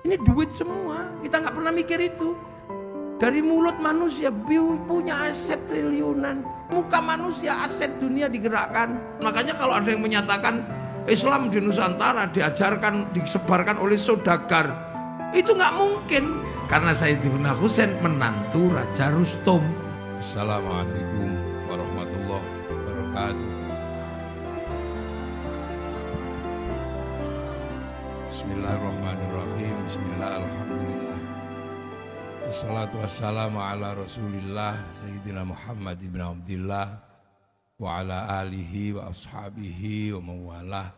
Ini duit semua, kita nggak pernah mikir itu. Dari mulut manusia punya aset triliunan. Muka manusia aset dunia digerakkan. Makanya kalau ada yang menyatakan Islam di Nusantara diajarkan, disebarkan oleh saudagar, itu nggak mungkin. Karena Sayyidina Husain menantu Raja Rustom. Assalamualaikum warahmatullahi wabarakatuh. Bismillahirrahmanirrahim. Bismillahirrahmanirrahim. Wassalatu wassalamu ala Rasulillah Sayyidina Muhammad ibn Abdillah wa ala alihi wa ashabihi wa mawalah.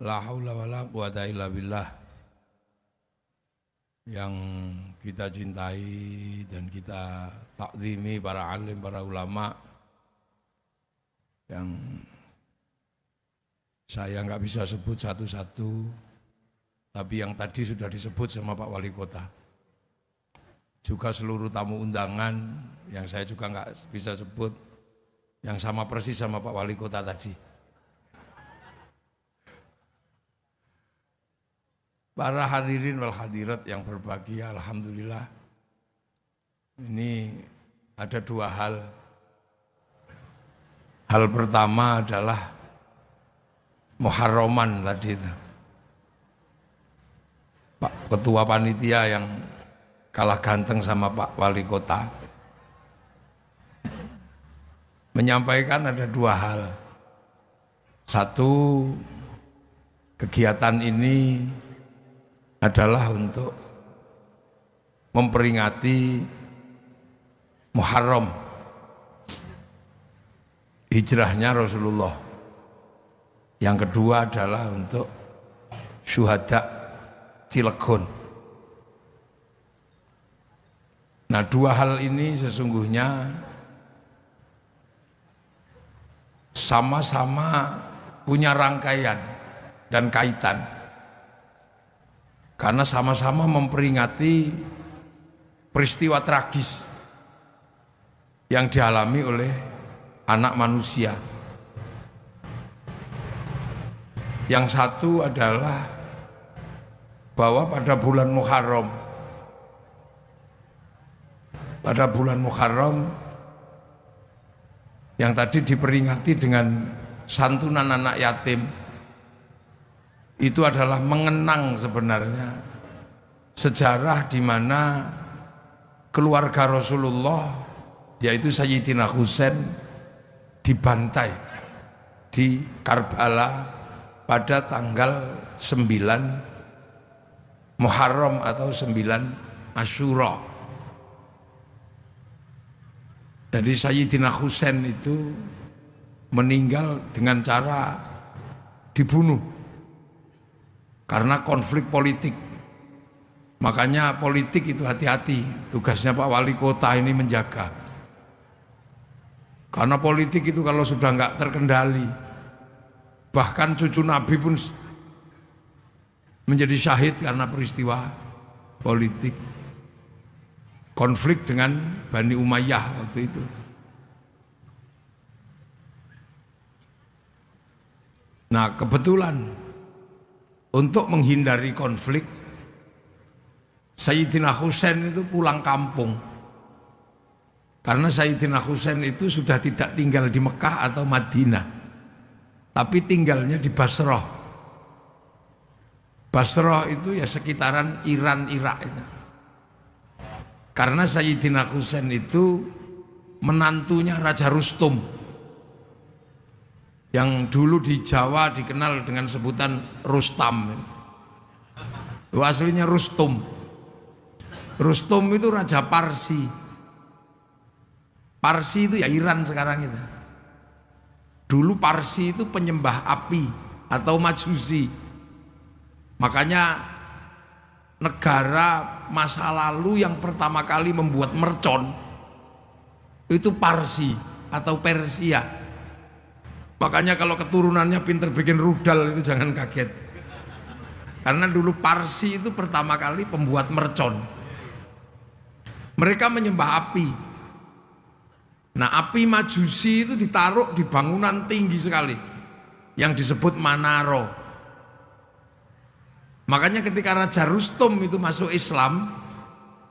La haula wa la quwata illa billah. Yang kita cintai dan kita takzimi para alim, para ulama yang saya nggak bisa sebut satu-satu, tapi yang tadi sudah disebut sama Pak Wali Kota. Juga seluruh tamu undangan yang saya juga nggak bisa sebut, yang sama persis sama Pak Wali Kota tadi. Para hadirin wal hadirat yang berbahagia, alhamdulillah. Ini ada dua hal. Hal pertama adalah Muharraman tadi itu. Pak Ketua Panitia yang kalah ganteng sama Pak Wali Kota menyampaikan ada dua hal. Satu, kegiatan ini adalah untuk memperingati Muharram, hijrahnya Rasulullah. Yang kedua adalah untuk syuhada Cilegon. Nah, dua hal ini sesungguhnya sama-sama punya rangkaian dan kaitan. Karena sama-sama memperingati peristiwa tragis yang dialami oleh anak manusia. Yang satu adalah bahwa pada bulan Muharram yang tadi diperingati dengan santunan anak yatim, itu adalah mengenang sebenarnya sejarah di mana keluarga Rasulullah, yaitu Sayyidina Husain, dibantai di Karbala pada tanggal 9 Muharram atau 9 Asyura. Jadi Sayyidina Husain itu meninggal dengan cara dibunuh karena konflik politik. Makanya politik itu hati-hati, tugasnya Pak Wali Kota ini menjaga. Karena politik itu kalau sudah nggak terkendali, bahkan cucu Nabi pun menjadi syahid karena peristiwa politik. Konflik dengan Bani Umayyah waktu itu. Nah, kebetulan untuk menghindari konflik, Sayyidina Husain itu pulang kampung. Karena Sayyidina Husain itu sudah tidak tinggal di Mekah atau Madinah, tapi tinggalnya di Basrah. Basrah itu ya sekitaran Iran, Irak itu. Karena Sayyidina Husain itu menantunya Raja Rustom, yang dulu di Jawa dikenal dengan sebutan Rustam. Itu aslinya Rustom. Rustom itu Raja Parsi. Parsi itu ya Iran sekarang itu. Dulu Parsi itu penyembah api atau Majusi. Makanya negara masa lalu yang pertama kali membuat mercon itu Parsi atau Persia. Makanya kalau keturunannya pinter bikin rudal itu jangan kaget. Karena dulu Parsi itu pertama kali pembuat mercon. Mereka menyembah api. Nah, api Majusi itu ditaruh di bangunan tinggi sekali yang disebut Manaro. Makanya ketika Raja Rustum itu masuk Islam,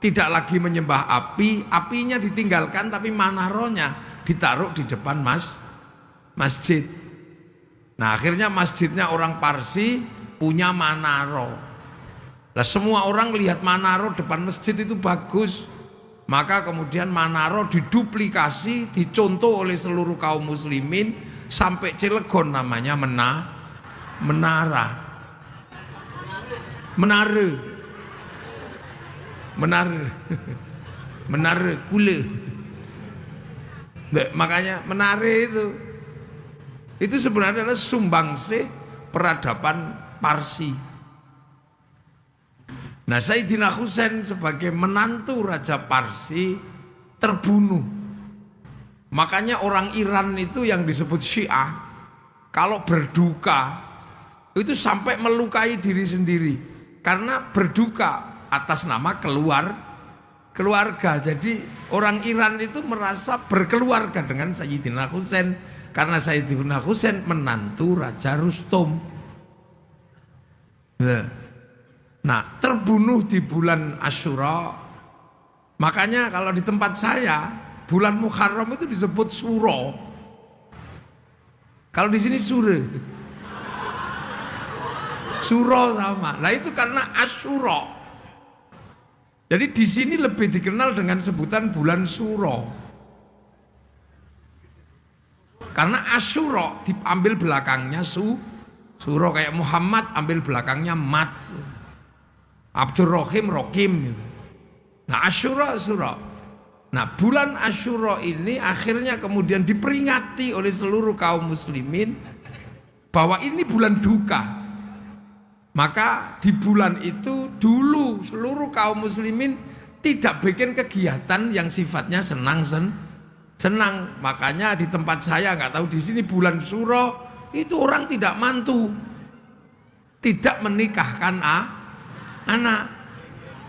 tidak lagi menyembah api, apinya ditinggalkan tapi manaronya ditaruh di depan masjid. Nah akhirnya masjidnya orang Parsi punya manaro. Nah semua orang lihat manaro depan masjid itu bagus. Maka kemudian manaro diduplikasi, dicontoh oleh seluruh kaum muslimin sampai Cilegon namanya menara. Menara kule. Makanya menare itu sebenarnya adalah sumbangsih peradaban Parsi. Nah Sayyidina Husain sebagai menantu Raja Parsi terbunuh. Makanya orang Iran itu yang disebut Syiah kalau berduka itu sampai melukai diri sendiri karena berduka atas nama keluarga. Jadi orang Iran itu merasa berkeluarga dengan Sayyidina Husain karena Sayyidina Husain menantu Raja Rustum. Nah, terbunuh di bulan Asyura. Makanya kalau di tempat saya bulan Muharram itu disebut Suro. Kalau di sini Sure. Suro sama. Nah itu karena Asyura. Jadi di sini lebih dikenal dengan sebutan bulan Suro. Karena Asyura diambil belakangnya Suro, kayak Muhammad ambil belakangnya Mat. Abdurrahim Rokim gitu. Nah Asyura. Nah bulan Asyura ini akhirnya kemudian diperingati oleh seluruh kaum muslimin bahwa ini bulan duka. Maka di bulan itu dulu seluruh kaum muslimin tidak bikin kegiatan yang sifatnya senang. Makanya di tempat saya nggak tahu di sini bulan Suro itu orang tidak mantu, tidak menikahkan anak,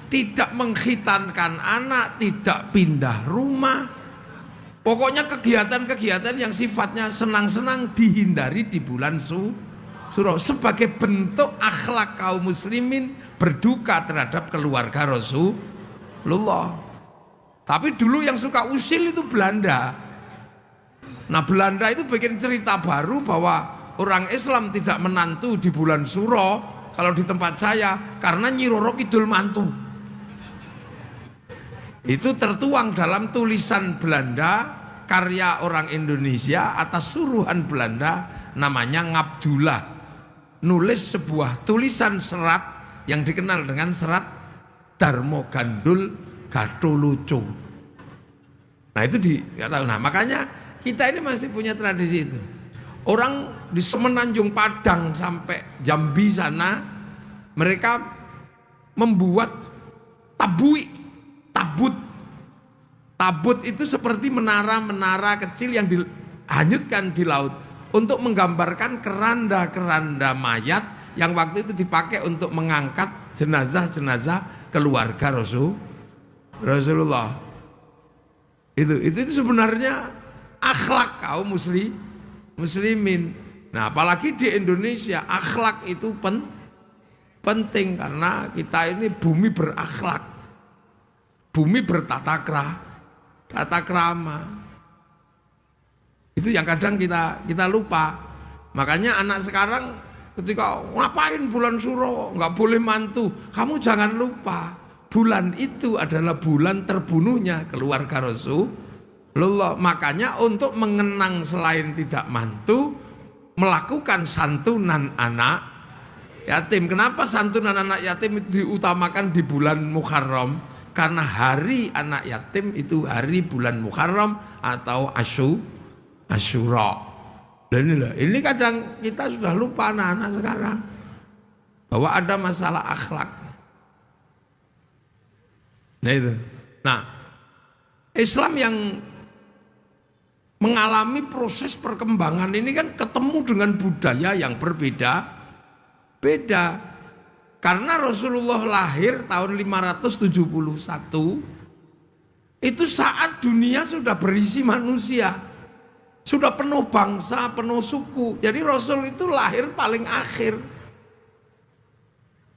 tidak mengkhitankan anak, tidak pindah rumah. Pokoknya kegiatan-kegiatan yang sifatnya senang-senang dihindari di bulan Suro sebagai bentuk akhlak kaum muslimin berduka terhadap keluarga Rasulullah. Tapi dulu yang suka usil itu Belanda. Nah Belanda itu bikin cerita baru bahwa orang Islam tidak menantu di bulan Suro kalau di tempat saya karena Nyi Roro Kidul mantu. Itu tertuang dalam tulisan Belanda karya orang Indonesia atas suruhan Belanda namanya Ngabdullah. Nulis sebuah tulisan serat yang dikenal dengan serat Darmo Gandul Gatulucu. Nah itu nggak tahu. Nah makanya kita ini masih punya tradisi itu. Orang di Semenanjung Padang sampai Jambi sana mereka membuat tabut itu seperti menara-menara kecil yang dihanyutkan di laut untuk menggambarkan keranda-keranda mayat yang waktu itu dipakai untuk mengangkat jenazah-jenazah keluarga Rasulullah. Itu sebenarnya akhlak kaum muslimin. Nah, apalagi di Indonesia akhlak itu penting karena kita ini bumi berakhlak. Bumi bertata krama. Itu yang kadang kita lupa. Makanya anak sekarang ketika ngapain bulan Suro nggak boleh mantu, kamu jangan lupa bulan itu adalah bulan terbunuhnya keluarga Rasulullah. Makanya untuk mengenang selain tidak mantu, melakukan santunan anak yatim. Kenapa santunan anak yatim itu diutamakan di bulan Muharram? Karena hari anak yatim itu hari bulan Muharram atau Asyura. Dan ini kadang kita sudah lupa anak-anak sekarang bahwa ada masalah akhlak. Nah itu. Nah, Islam yang mengalami proses perkembangan ini kan ketemu dengan budaya yang berbeda. Karena Rasulullah lahir tahun 571 itu saat dunia sudah berisi manusia. Sudah penuh bangsa, penuh suku. Jadi Rasul itu lahir paling akhir.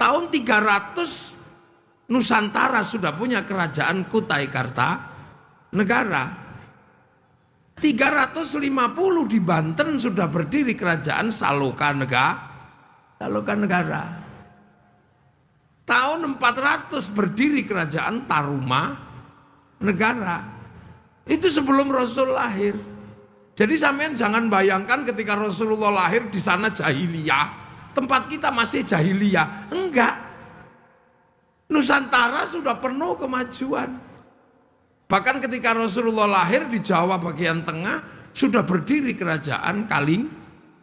Tahun 300 Nusantara sudah punya kerajaan Kutai Kartanegara. 350 di Banten sudah berdiri kerajaan Saloka Negara. Tahun 400 berdiri kerajaan Taruma Negara. Itu sebelum Rasul lahir. Jadi sampean jangan bayangkan ketika Rasulullah lahir di sana jahiliyah, tempat kita masih jahiliyah. Enggak. Nusantara sudah penuh kemajuan. Bahkan ketika Rasulullah lahir di Jawa bagian tengah sudah berdiri kerajaan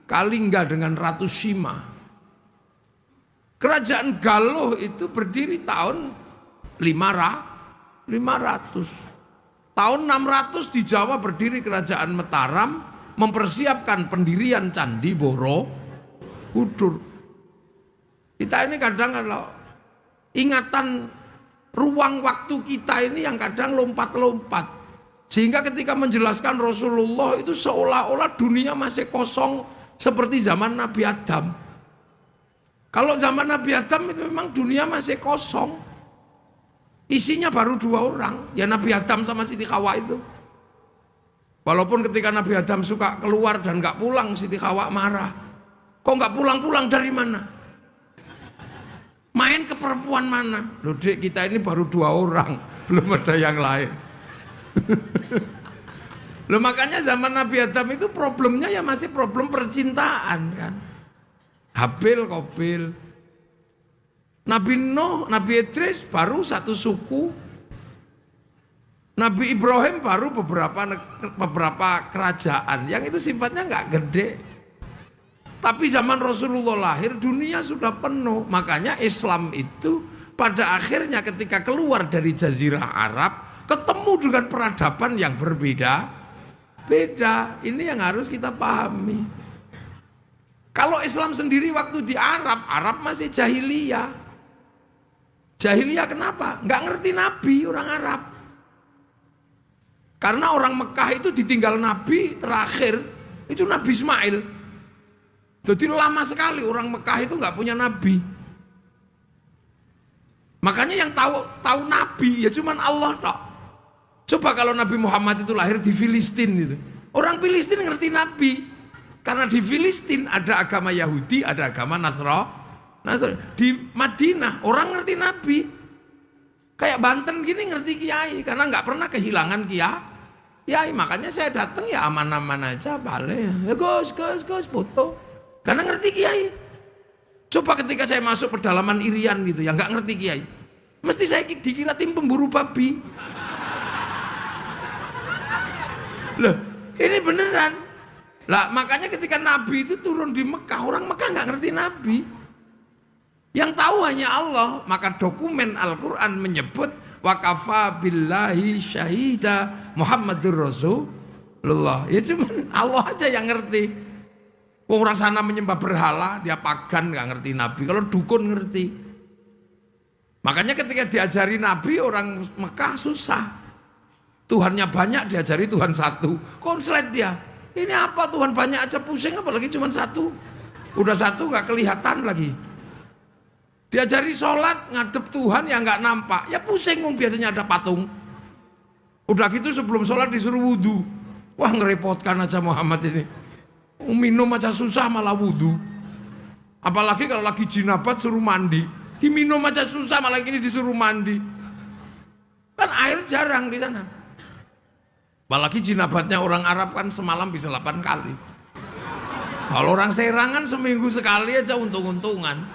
Kalingga dengan Ratu Sima. Kerajaan Galuh itu berdiri tahun 500. Tahun 600 di Jawa berdiri kerajaan Mataram mempersiapkan pendirian Candi Borobudur. Kita ini kadang kalau ingatan ruang waktu kita ini yang kadang lompat-lompat. Sehingga ketika menjelaskan Rasulullah itu seolah-olah dunia masih kosong seperti zaman Nabi Adam. Kalau zaman Nabi Adam itu memang dunia masih kosong. Isinya baru 2 orang, ya Nabi Adam sama Siti Hawa itu. Walaupun ketika Nabi Adam suka keluar dan gak pulang, Siti Hawa marah. Kok gak pulang-pulang dari mana? Main ke perempuan mana? Loh dek, kita ini baru 2 orang, belum ada yang lain. Loh makanya zaman Nabi Adam itu problemnya ya masih problem percintaan kan. Habil, Qabil. Nabi Nuh, Nabi Idris baru 1 suku. Nabi Ibrahim baru beberapa kerajaan yang itu sifatnya nggak gede. Tapi zaman Rasulullah lahir dunia sudah penuh. Makanya Islam itu pada akhirnya ketika keluar dari Jazirah Arab ketemu dengan peradaban yang berbeda-beda. Ini yang harus kita pahami. Kalau Islam sendiri waktu di Arab masih jahiliyah. Jahiliyah kenapa? Nggak ngerti Nabi orang Arab. Karena orang Mekah itu ditinggal Nabi terakhir itu Nabi Ismail. Jadi lama sekali orang Mekah itu nggak punya nabi. Makanya yang tahu nabi ya cuman Allah tok. Coba kalau Nabi Muhammad itu lahir di Filistin gitu. Orang Filistin ngerti nabi. Karena di Filistin ada agama Yahudi, ada agama Nasrani. Di Madinah orang ngerti nabi. Kayak Banten gini ngerti kiai karena nggak pernah kehilangan kiai. Makanya saya datang ya aman-aman aja, balik. Ya Gus foto. Karena ngerti kiai. Coba ketika saya masuk pedalaman Irian gitu, yang nggak ngerti kiai, mesti saya dikira tim pemburu babi. Loh, ini beneran. Lah makanya ketika Nabi itu turun di Mekah, orang Mekah nggak ngerti Nabi. Yang tahu hanya Allah. Maka dokumen Al-Quran menyebut wakafa billahi syahida Muhammadur Rasulullah. Ya cuman Allah aja yang ngerti. Orang sana menyembah berhala, dia pagan nggak ngerti Nabi. Kalau dukun ngerti. Makanya ketika diajari Nabi orang Mekah susah. Tuhannya banyak diajari Tuhan satu. Konslet dia. Ini apa Tuhan banyak aja pusing apalagi cuma satu. Udah satu nggak kelihatan lagi. Diajari sholat ngadep Tuhan yang nggak nampak. Ya pusing biasanya ada patung. Udah gitu sebelum sholat disuruh wudhu. Wah ngerepotkan aja Muhammad ini. Minum aja susah malah wudhu. Apalagi kalau lagi jinabat suruh mandi. Diminum aja susah malah ini disuruh mandi. Kan air jarang di sana. Apalagi jinabatnya orang Arab kan semalam bisa 8 kali. Kalau orang Serangan seminggu sekali aja untung-untungan.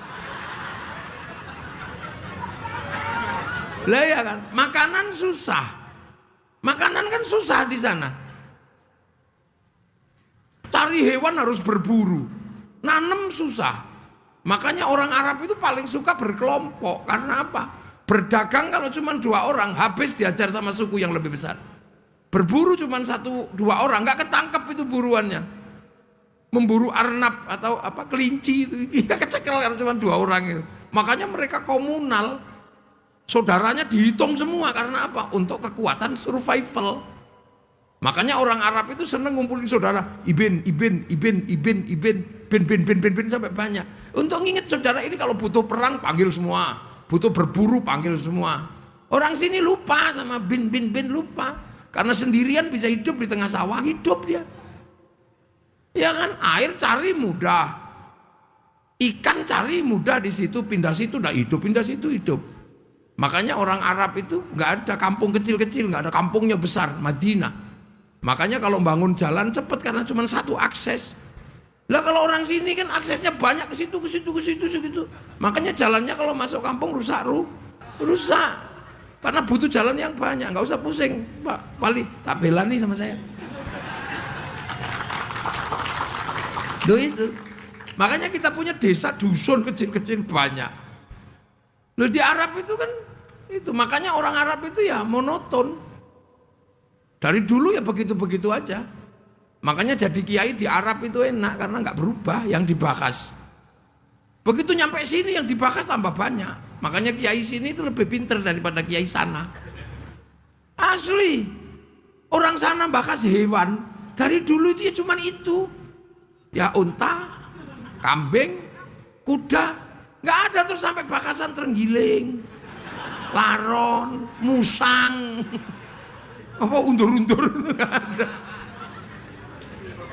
Lah ya kan, makanan susah. Makanan kan susah di sana. Cari hewan harus berburu. Nanem susah. Makanya orang Arab itu paling suka berkelompok. Karena apa? Berdagang kalau cuma 2 orang, habis diajar sama suku yang lebih besar. Berburu cuma 1-2 orang, nggak ketangkep itu buruannya. Memburu arnab atau apa kelinci itu, ya kecekel karena cuma 2 orang itu. Makanya mereka komunal. Saudaranya dihitung semua karena apa? Untuk kekuatan survival. Makanya orang Arab itu seneng ngumpulin saudara, ben sampai banyak. Untuk nginget saudara ini kalau butuh perang panggil semua, butuh berburu panggil semua. Orang sini lupa sama bin lupa. Karena sendirian bisa hidup di tengah sawah, hidup dia. Ya kan, air cari mudah. Ikan cari mudah di situ, pindah situ enggak hidup, pindah situ hidup. Makanya orang Arab itu nggak ada kampung kecil-kecil, nggak ada kampungnya besar, Madinah. Makanya kalau bangun jalan cepat karena cuma satu akses. Lah kalau orang sini kan aksesnya banyak ke situ. Makanya jalannya kalau masuk kampung rusak. Karena butuh jalan yang banyak, nggak usah pusing, Pak Wali. Tak bela nih sama saya. Itu. Makanya kita punya desa dusun kecil-kecil banyak. Loh di Arab itu kan itu, makanya orang Arab itu ya monoton. Dari dulu ya begitu-begitu aja. Makanya jadi kiai di Arab itu enak karena nggak berubah yang dibahas. Begitu nyampe sini yang dibahas tambah banyak. Makanya kiai sini itu lebih pinter daripada kiai sana. Asli. Orang sana bahas hewan. Dari dulu itu ya cuman itu. Ya unta, kambing, kuda. Nggak ada terus sampai bakasan terenggiling, laron, musang. Apa undur-undur nggak ada.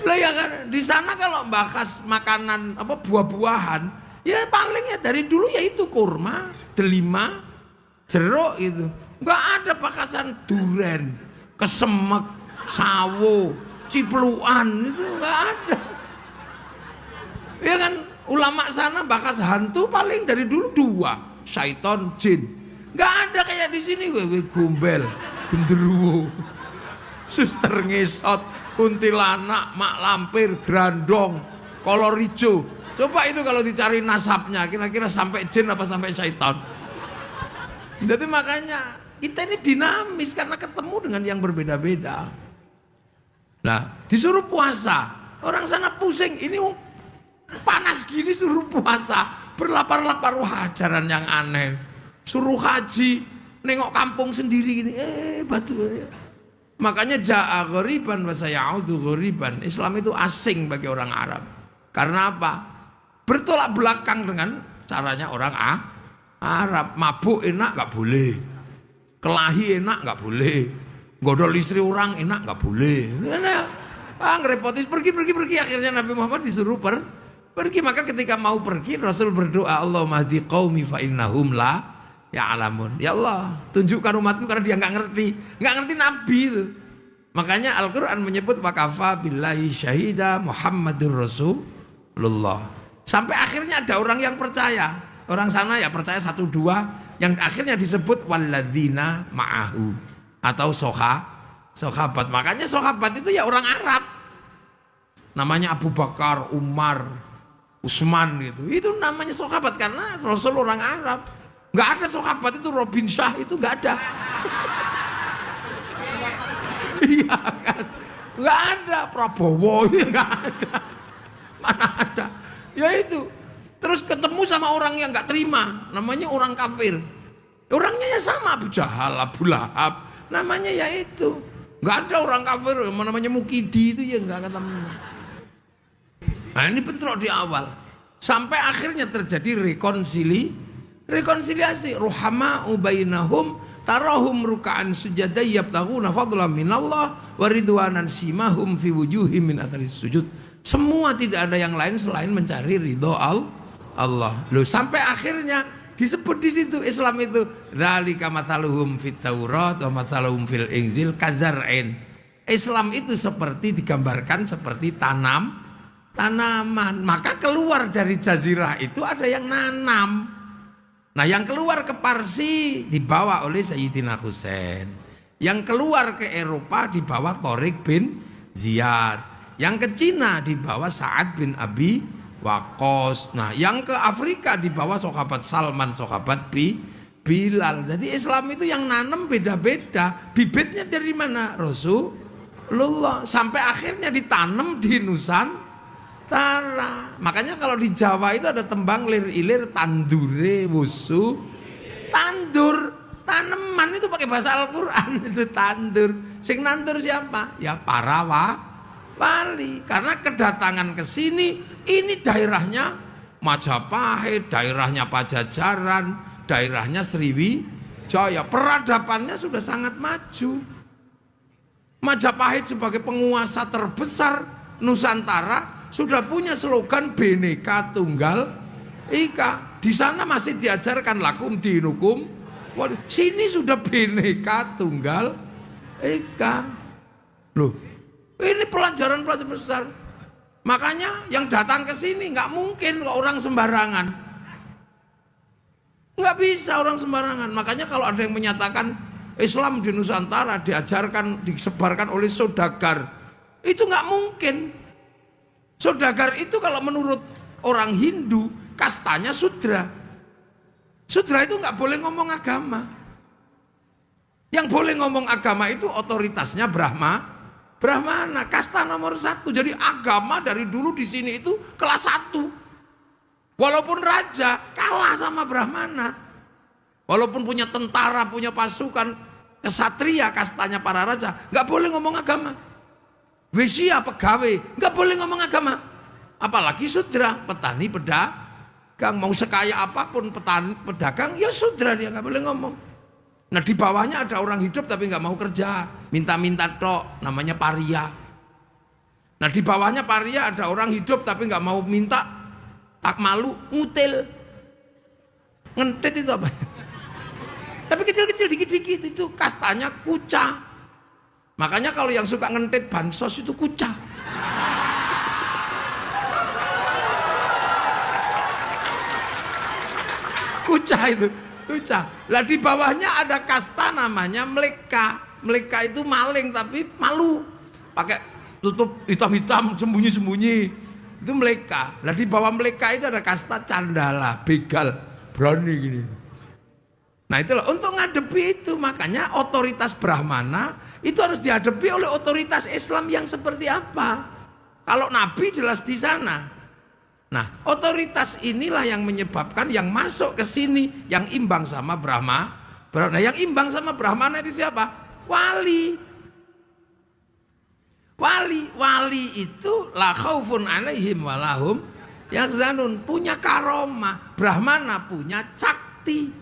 Lah ya kan di sana kalau bahas makanan apa buah-buahan ya paling ya dari dulu ya itu kurma, delima, jeruk itu. Nggak ada bakasan duren, kesemek, sawo, cipluan itu nggak ada. Ya kan ulama sana bahas hantu paling dari dulu dua, syaiton, jin. Nggak ada kayak di sini wewe gombel, genderuwo, suster ngesot, kuntilanak, mak lampir, grandong, kolor hijau. Coba itu kalau dicari nasabnya, kira-kira sampai jin apa sampai syaitan. Jadi makanya kita ini dinamis karena ketemu dengan yang berbeda-beda. Nah, disuruh puasa, orang sana pusing, ini panas gini suruh puasa, berlapar-lapar, wah ajaran yang aneh. Suruh haji, nengok kampung sendiri gini, batu. Makanya ja'a ghoriban wa sayaudu ghoriban. Islam itu asing bagi orang Arab. Karena apa? Bertolak belakang dengan caranya orang Arab. Mabuk enak nggak boleh, kelahi enak nggak boleh, godol istri orang enak nggak boleh. Ngerepotis pergi. Akhirnya Nabi Muhammad disuruh pergi. Maka ketika mau pergi Rasul berdoa, Allahumma hdi qaumi fa innahum la ya'lamun. Ya Allah, tunjukkan umatku karena dia nggak ngerti Nabi itu. Makanya Al-Quran menyebut wakafa billahi syahida Muhammadur Rasulullah. Sampai akhirnya ada orang yang percaya. Orang sana ya percaya 1-2, yang akhirnya disebut walladzina ma'ahu atau sahabat. Makanya sahabat itu ya orang Arab. Namanya Abu Bakar, Umar, Utsman gitu. Itu namanya sahabat karena Rasul orang Arab. Nggak ada sahabat itu Robin Shah itu nggak ada. Iya kan, nggak ada Prabowo, nggak ada. Mana ada? Ya itu. Terus ketemu sama orang yang nggak terima, namanya orang kafir. Orangnya ya sama Abu Jahal, Abu Lahab, namanya ya itu. Nggak ada orang kafir yang namanya Mukidi itu ya nggak ketemu. Nah ini bentrok di awal, sampai akhirnya terjadi rekonsiliasi ruhama'u bainahum tarahum ruka'an sujada yabtaghuna fadlan minallah wa ridwanan simahum fi wujuhim min atharis sujud. Semua tidak ada yang lain selain mencari ridho Allah. Loh, sampai akhirnya disebut di situ Islam itu dzalika mathaluhum fit Taurat wa mathaluhum fil Injil kazar'in. Islam itu seperti digambarkan seperti tanaman. Maka keluar dari jazirah itu ada yang nanam. Nah yang keluar ke Parsi dibawa oleh Sayyidina Husain. Yang keluar ke Eropa dibawa Tariq bin Ziyad. Yang ke Cina dibawa Sa'ad bin Abi Waqqas. Nah yang ke Afrika dibawa sahabat Salman, sahabat Bilal. Jadi Islam itu yang nanam beda-beda. Bibitnya dari mana? Rasulullah. Sampai akhirnya ditanam di Nusantara. Makanya kalau di Jawa itu ada tembang lir ilir tandure wusu. Tandur tanaman itu pakai bahasa Al-Quran itu tandur. Sing nandur siapa? Ya para wali. Karena kedatangan ke sini, ini daerahnya Majapahit, daerahnya Pajajaran, daerahnya Sriwijaya. Peradabannya sudah sangat maju. Majapahit sebagai penguasa terbesar Nusantara sudah punya slogan Bhinneka Tunggal Ika. Di sana masih diajarkan lakum dinukum. Sini sudah Bhinneka Tunggal Ika. Loh, ini pelajaran-pelajaran besar. Makanya yang datang ke sini nggak mungkin orang sembarangan. Nggak bisa orang sembarangan. Makanya kalau ada yang menyatakan Islam di Nusantara diajarkan, disebarkan oleh saudagar, itu nggak mungkin. Saudagar itu kalau menurut orang Hindu kastanya Sudra. Sudra itu nggak boleh ngomong agama. Yang boleh ngomong agama itu otoritasnya Brahmana, kasta nomor 1. Jadi agama dari dulu di sini itu kelas 1. Walaupun raja kalah sama Brahmana. Walaupun punya tentara, punya pasukan, kesatria kastanya para raja, nggak boleh ngomong agama. Wisya pegawai, nggak boleh ngomong agama. Apalagi Sudra, petani, pedagang, mau sekaya apapun petani, pedagang, ya Sudra dia nggak boleh ngomong. Nah di bawahnya ada orang hidup tapi nggak mau kerja, minta-minta tok, namanya paria. Nah di bawahnya paria ada orang hidup tapi nggak mau minta, tak malu, ngutil, ngentit itu apa? Tapi kecil-kecil, dikit-dikit itu kastanya kuca. Makanya kalau yang suka ngentit bansos itu kuca. Kuca itu, kuca. Lah di bawahnya ada kasta namanya mleka. Mleka itu maling tapi malu. Pakai tutup hitam-hitam, sembunyi-sembunyi. Itu mleka. Lah di bawah mleka itu ada kasta candala, begal, berani gini. Nah itulah untuk ngadepi itu, makanya otoritas Brahmana itu harus dihadapi oleh otoritas Islam yang seperti apa. Kalau Nabi jelas di sana. Nah otoritas inilah yang menyebabkan yang masuk ke sini yang imbang sama Brahma. Nah yang imbang sama Brahmana itu siapa? Wali. Wali itu la khaufun alaihim walahum yahzanun, punya karomah. Brahmana punya cakti.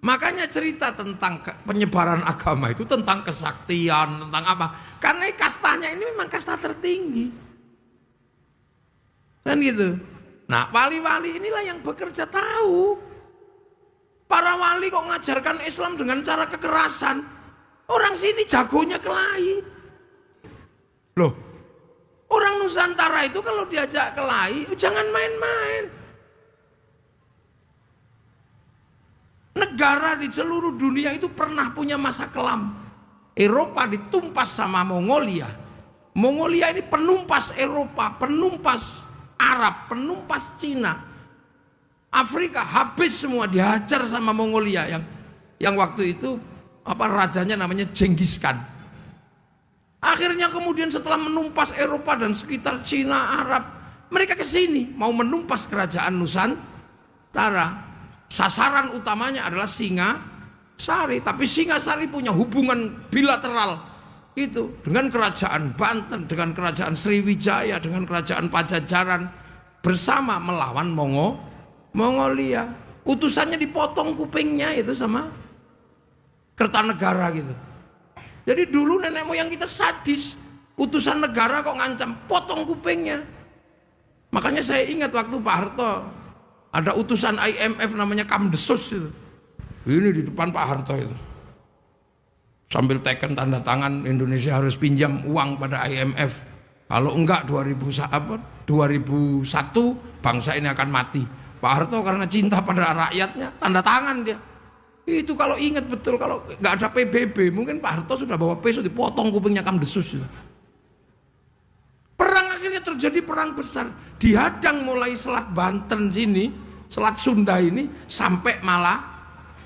Makanya cerita tentang penyebaran agama itu tentang kesaktian, tentang apa? Karena kastanya ini memang kasta tertinggi. Kan gitu. Nah, wali-wali inilah yang bekerja tahu. Para wali kok ngajarkan Islam dengan cara kekerasan. Orang sini jagonya kelahi. Loh, orang Nusantara itu kalau diajak kelahi, jangan main-main. Negara di seluruh dunia itu pernah punya masa kelam. Eropa ditumpas sama Mongolia. Mongolia ini penumpas Eropa, penumpas Arab, penumpas Cina. Afrika habis semua, dihajar sama Mongolia yang waktu itu rajanya namanya Genghis Khan. Akhirnya kemudian setelah menumpas Eropa dan sekitar Cina, Arab, mereka ke sini mau menumpas kerajaan Nusantara. Sasaran utamanya adalah Singasari, tapi Singasari punya hubungan bilateral itu dengan kerajaan Banten, dengan kerajaan Sriwijaya, dengan kerajaan Pajajaran bersama melawan Mongolia. Utusannya dipotong kupingnya itu sama Kertanegara gitu. Jadi dulu nenek moyang kita sadis, utusan negara kok ngancam potong kupingnya. Makanya saya ingat waktu Pak Harto ada utusan IMF namanya Kamdesus itu. Ini di depan Pak Harto itu. Sambil teken tanda tangan Indonesia harus pinjam uang pada IMF. Kalau enggak 2001 bangsa ini akan mati. Pak Harto karena cinta pada rakyatnya tanda tangan dia. Itu kalau ingat betul, kalau enggak ada PBB mungkin Pak Harto sudah bawa pisau dipotong kupingnya Kamdesus itu. Perang akhirnya terjadi, perang besar. Dihadang mulai Selat Banten sini, Selat Sunda ini sampai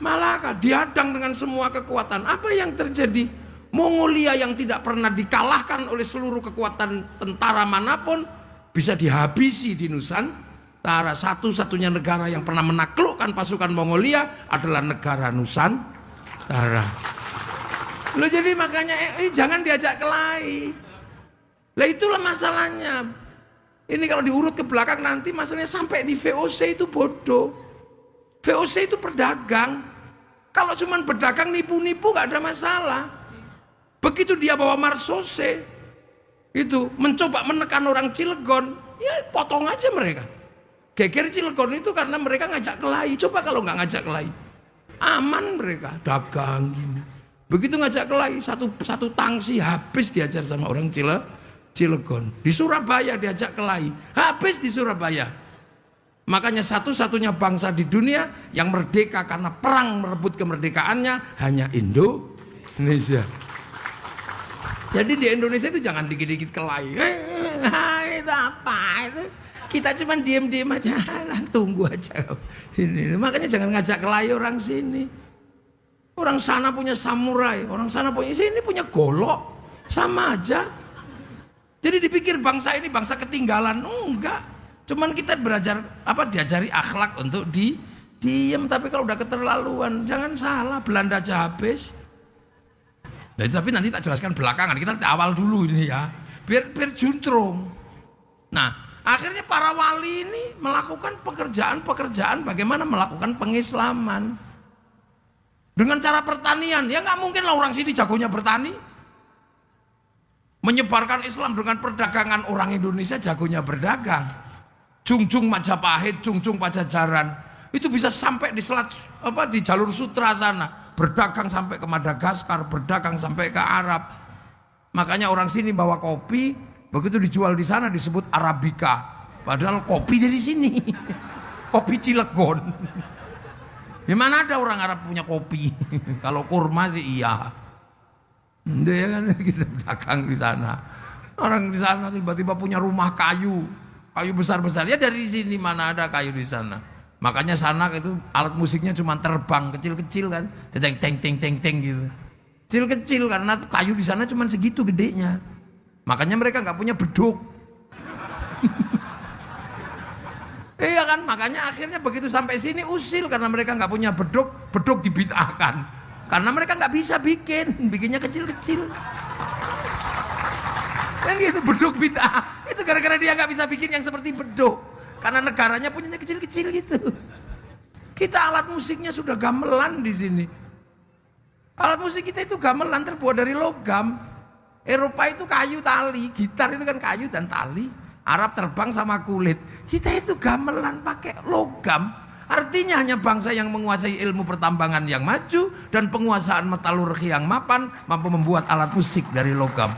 Malaka, dihadang dengan semua kekuatan. Apa yang terjadi? Mongolia yang tidak pernah dikalahkan oleh seluruh kekuatan tentara manapun bisa dihabisi di Nusantara. Satu-satunya negara yang pernah menaklukkan pasukan Mongolia adalah negara Nusantara. darah. Lo jadi makanya jangan diajak kelahi. Lah itulah masalahnya. Ini kalau diurut ke belakang nanti masalahnya sampai di VOC itu bodoh. VOC itu pedagang. Kalau cuman berdagang nipu-nipu gak ada masalah. Begitu dia bawa marsose itu mencoba menekan orang Cilegon, ya potong aja mereka. Geger Cilegon itu karena mereka ngajak kelahi. Coba kalau nggak ngajak kelahi, aman mereka dagang gini. Begitu ngajak kelahi, satu tangsi habis diajar sama orang Cilegon. Di Surabaya diajak kelahi, habis di Surabaya. Makanya satu-satunya bangsa di dunia yang merdeka karena perang merebut kemerdekaannya hanya Indonesia. Jadi di Indonesia itu jangan dikit-dikit kelahi. Itu apa itu? Kita cuma diem-diem aja, tunggu aja. Ini. Makanya jangan ngajak kelahi orang sini. Orang sana punya samurai, orang sana punya sini punya golok, sama aja. Jadi dipikir bangsa ini bangsa ketinggalan, enggak. Cuman kita belajar diajari akhlak untuk diem, tapi kalau udah keterlaluan jangan salah, Belanda aja habis. Nah, tapi nanti tak jelaskan belakangan, kita awal dulu ini ya, biar juntrung. Nah, akhirnya para wali ini melakukan pekerjaan bagaimana melakukan pengislaman dengan cara pertanian. Ya nggak mungkin lah orang sini jagonya bertani. Menyebarkan Islam dengan perdagangan, orang Indonesia jagonya berdagang. Jungjung Majapahit, Jungjung Pajajaran itu bisa sampai di di jalur sutra sana, berdagang sampai ke Madagaskar, berdagang sampai ke Arab. Makanya orang sini bawa kopi, begitu dijual di sana disebut Arabica, padahal kopi dari sini. Kopi Cilegon. Di mana ada orang Arab punya kopi? Kalau kurma sih iya. Dia kan kita dagang di sana. Orang di sana tiba-tiba punya rumah kayu besar-besar. Ya dari sini mana ada kayu di sana. Makanya sana itu alat musiknya cuma terbang kecil-kecil kan. Teng teng teng teng teng gitu. Kecil-kecil karena kayu di sana cuma segitu gedenya. Makanya mereka nggak punya beduk. Iya kan, makanya akhirnya begitu sampai sini usil karena mereka nggak punya beduk dibid'ahkan. Karena mereka nggak bisa bikinnya kecil-kecil. Kan gitu, beduk bid'ah. Itu gara-gara dia nggak bisa bikin yang seperti beduk. Karena negaranya punyanya kecil-kecil gitu. Kita alat musiknya sudah gamelan di sini. Alat musik kita itu gamelan terbuat dari logam. Eropa itu kayu tali, gitar itu kan kayu dan tali. Arab terbang sama kulit. Kita itu gamelan pakai logam. Artinya hanya bangsa yang menguasai ilmu pertambangan yang maju dan penguasaan metalurgi yang mapan mampu membuat alat musik dari logam.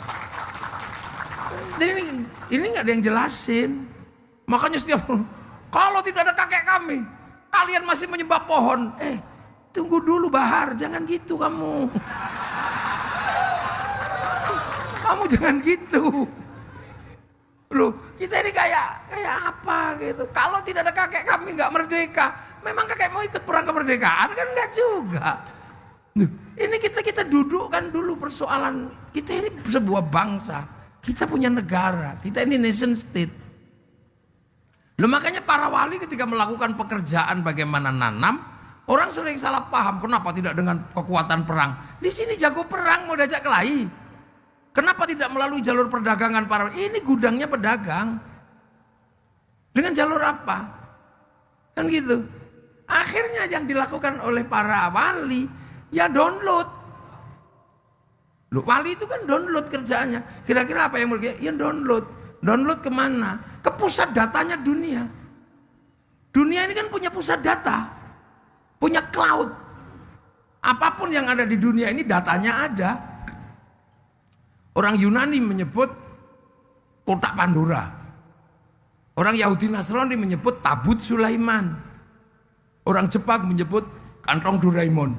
Ini nggak ada yang jelasin. Makanya setiap kalau tidak ada kakek kami, kalian masih menyembah pohon. Tunggu dulu Bahar, jangan gitu kamu. Kamu jangan gitu. Loh, kita ini kayak apa gitu. Kalau tidak ada kakek kami nggak merdeka. Memang kakek mau ikut perang kemerdekaan kan nggak juga. Ini kita dudukkan dulu persoalan. Kita ini sebuah bangsa. Kita punya negara, kita ini nation state. Loh, makanya para wali ketika melakukan pekerjaan bagaimana nanam, orang sering salah paham. Kenapa tidak dengan kekuatan perang? Di sini jago perang mau diajak kelahi. Kenapa tidak melalui jalur perdagangan para wali? Ini gudangnya pedagang. Dengan jalur apa? Kan gitu. Akhirnya yang dilakukan oleh para wali ya download. Loh, wali itu kan download kerjaannya. Kira-kira apa yang mereka? Ya download. Download kemana? Ke pusat datanya dunia. Dunia ini kan punya pusat data. Punya cloud. Apapun yang ada di dunia ini datanya ada. Orang Yunani menyebut kotak Pandora. Orang Yahudi Nasrani menyebut tabut Sulaiman. Orang Jepang menyebut kantong Doraemon.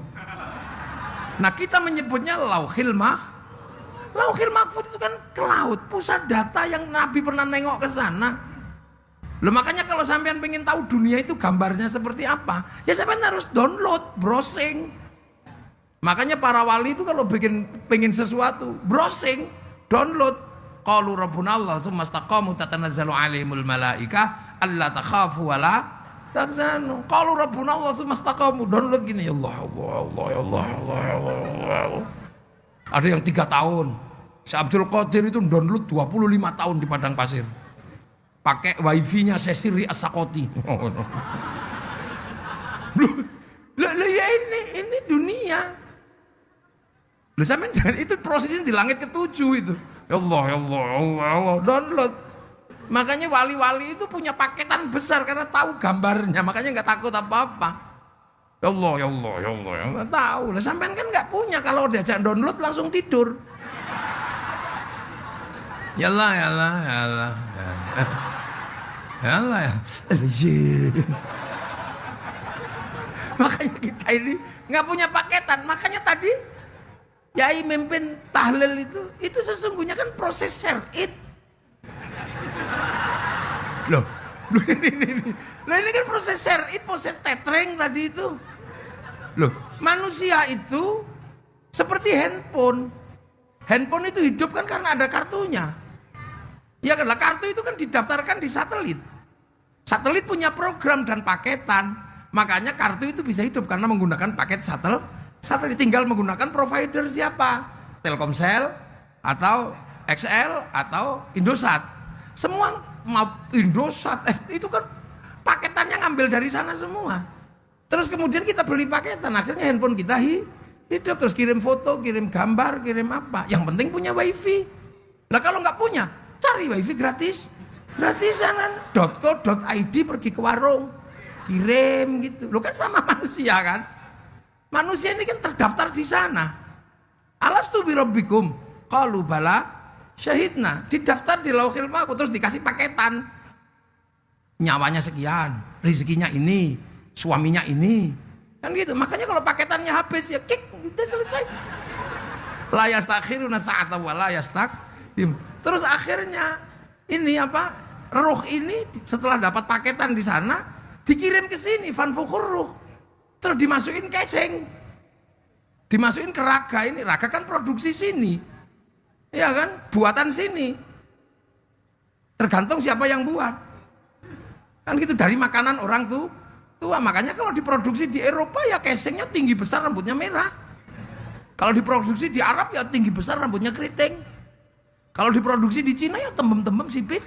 Nah, kita menyebutnya Lauhil Mahfuz itu kan cloud, pusat data yang Nabi pernah nengok ke sana. Loh, makanya kalau sampean pengen tahu dunia itu gambarnya seperti apa, ya sampean harus download, browsing. Makanya para wali itu kalau pengen sesuatu, browsing, download. Qalu rabbuna Allah tsumma istaqamu tatanazzalu alaihimul malaikah alla takhafu wala Saksano. Kalau Rabbuna Allah semastaqamu, download gini, ya Allah, Allah, Allah, ya Allah, Allah, ya Allah, Allah, Allah. Ada yang 3 tahun. Si Abdul Qadir itu download 25 tahun di padang pasir. Pakai wifi-nya Sesiri As-Sakoti. Loh, ya ini dunia. Loh, sampean jangan, itu prosesnya di langit ke-7 itu. Ya Allah, ya Allah, ya Allah, ya Allah, download. Makanya wali-wali itu punya paketan besar karena tahu gambarnya, makanya nggak takut apa-apa. Ya Allah, ya Allah, ya Allah, ya Allah, tahu. Lah sampean kan nggak punya, kalau diajak download langsung tidur. Yalah, yalah, yalah. Yalah ya. Makanya kita ini nggak punya paketan, makanya tadi Yai mimpin tahlil itu sesungguhnya kan proses syar'id. Loh, ini kan proses syar'id, proses tetreng tadi itu. Loh, manusia itu seperti handphone. Handphone itu hidup kan karena ada kartunya. Ya kan, kartu itu kan didaftarkan di satelit. Satelit punya program dan paketan. Makanya kartu itu bisa hidup karena menggunakan paket satelit, tinggal menggunakan provider siapa? Telkomsel atau XL atau Indosat. Semua Indosat itu kan paketannya ngambil dari sana semua. Terus kemudian kita beli paketan, akhirnya handphone kita hidup, terus kirim foto, kirim gambar, kirim apa. Yang penting punya wifi. Nah kalau nggak punya, cari wifi gratis. Gratisan kan. .co.id pergi ke warung, kirim gitu. Lo kan sama manusia kan. Manusia ini kan terdaftar di sana. Alastu birabbikum? Qalu bala syahidna. Didaftar di Lauhil Mahfuz, terus dikasih paketan. Nyawanya sekian, rezekinya ini, suaminya ini. Kan gitu. Makanya kalau paketannya habis ya kick, udah selesai. La yastakhiruna sa'ata wa la yastaqdim. Terus akhirnya ini apa? Ruh ini setelah dapat paketan di sana dikirim ke sini, fanfukhur ruh. Terus dimasukin casing, dimasukin ke raga. Ini raga kan produksi sini, ya kan, buatan sini. Tergantung siapa yang buat, kan gitu, dari makanan orang tua. Makanya kalau diproduksi di Eropa ya casingnya tinggi besar, rambutnya merah. Kalau diproduksi di Arab ya tinggi besar, rambutnya keriting. Kalau diproduksi di Cina ya tembem-tembem sipit.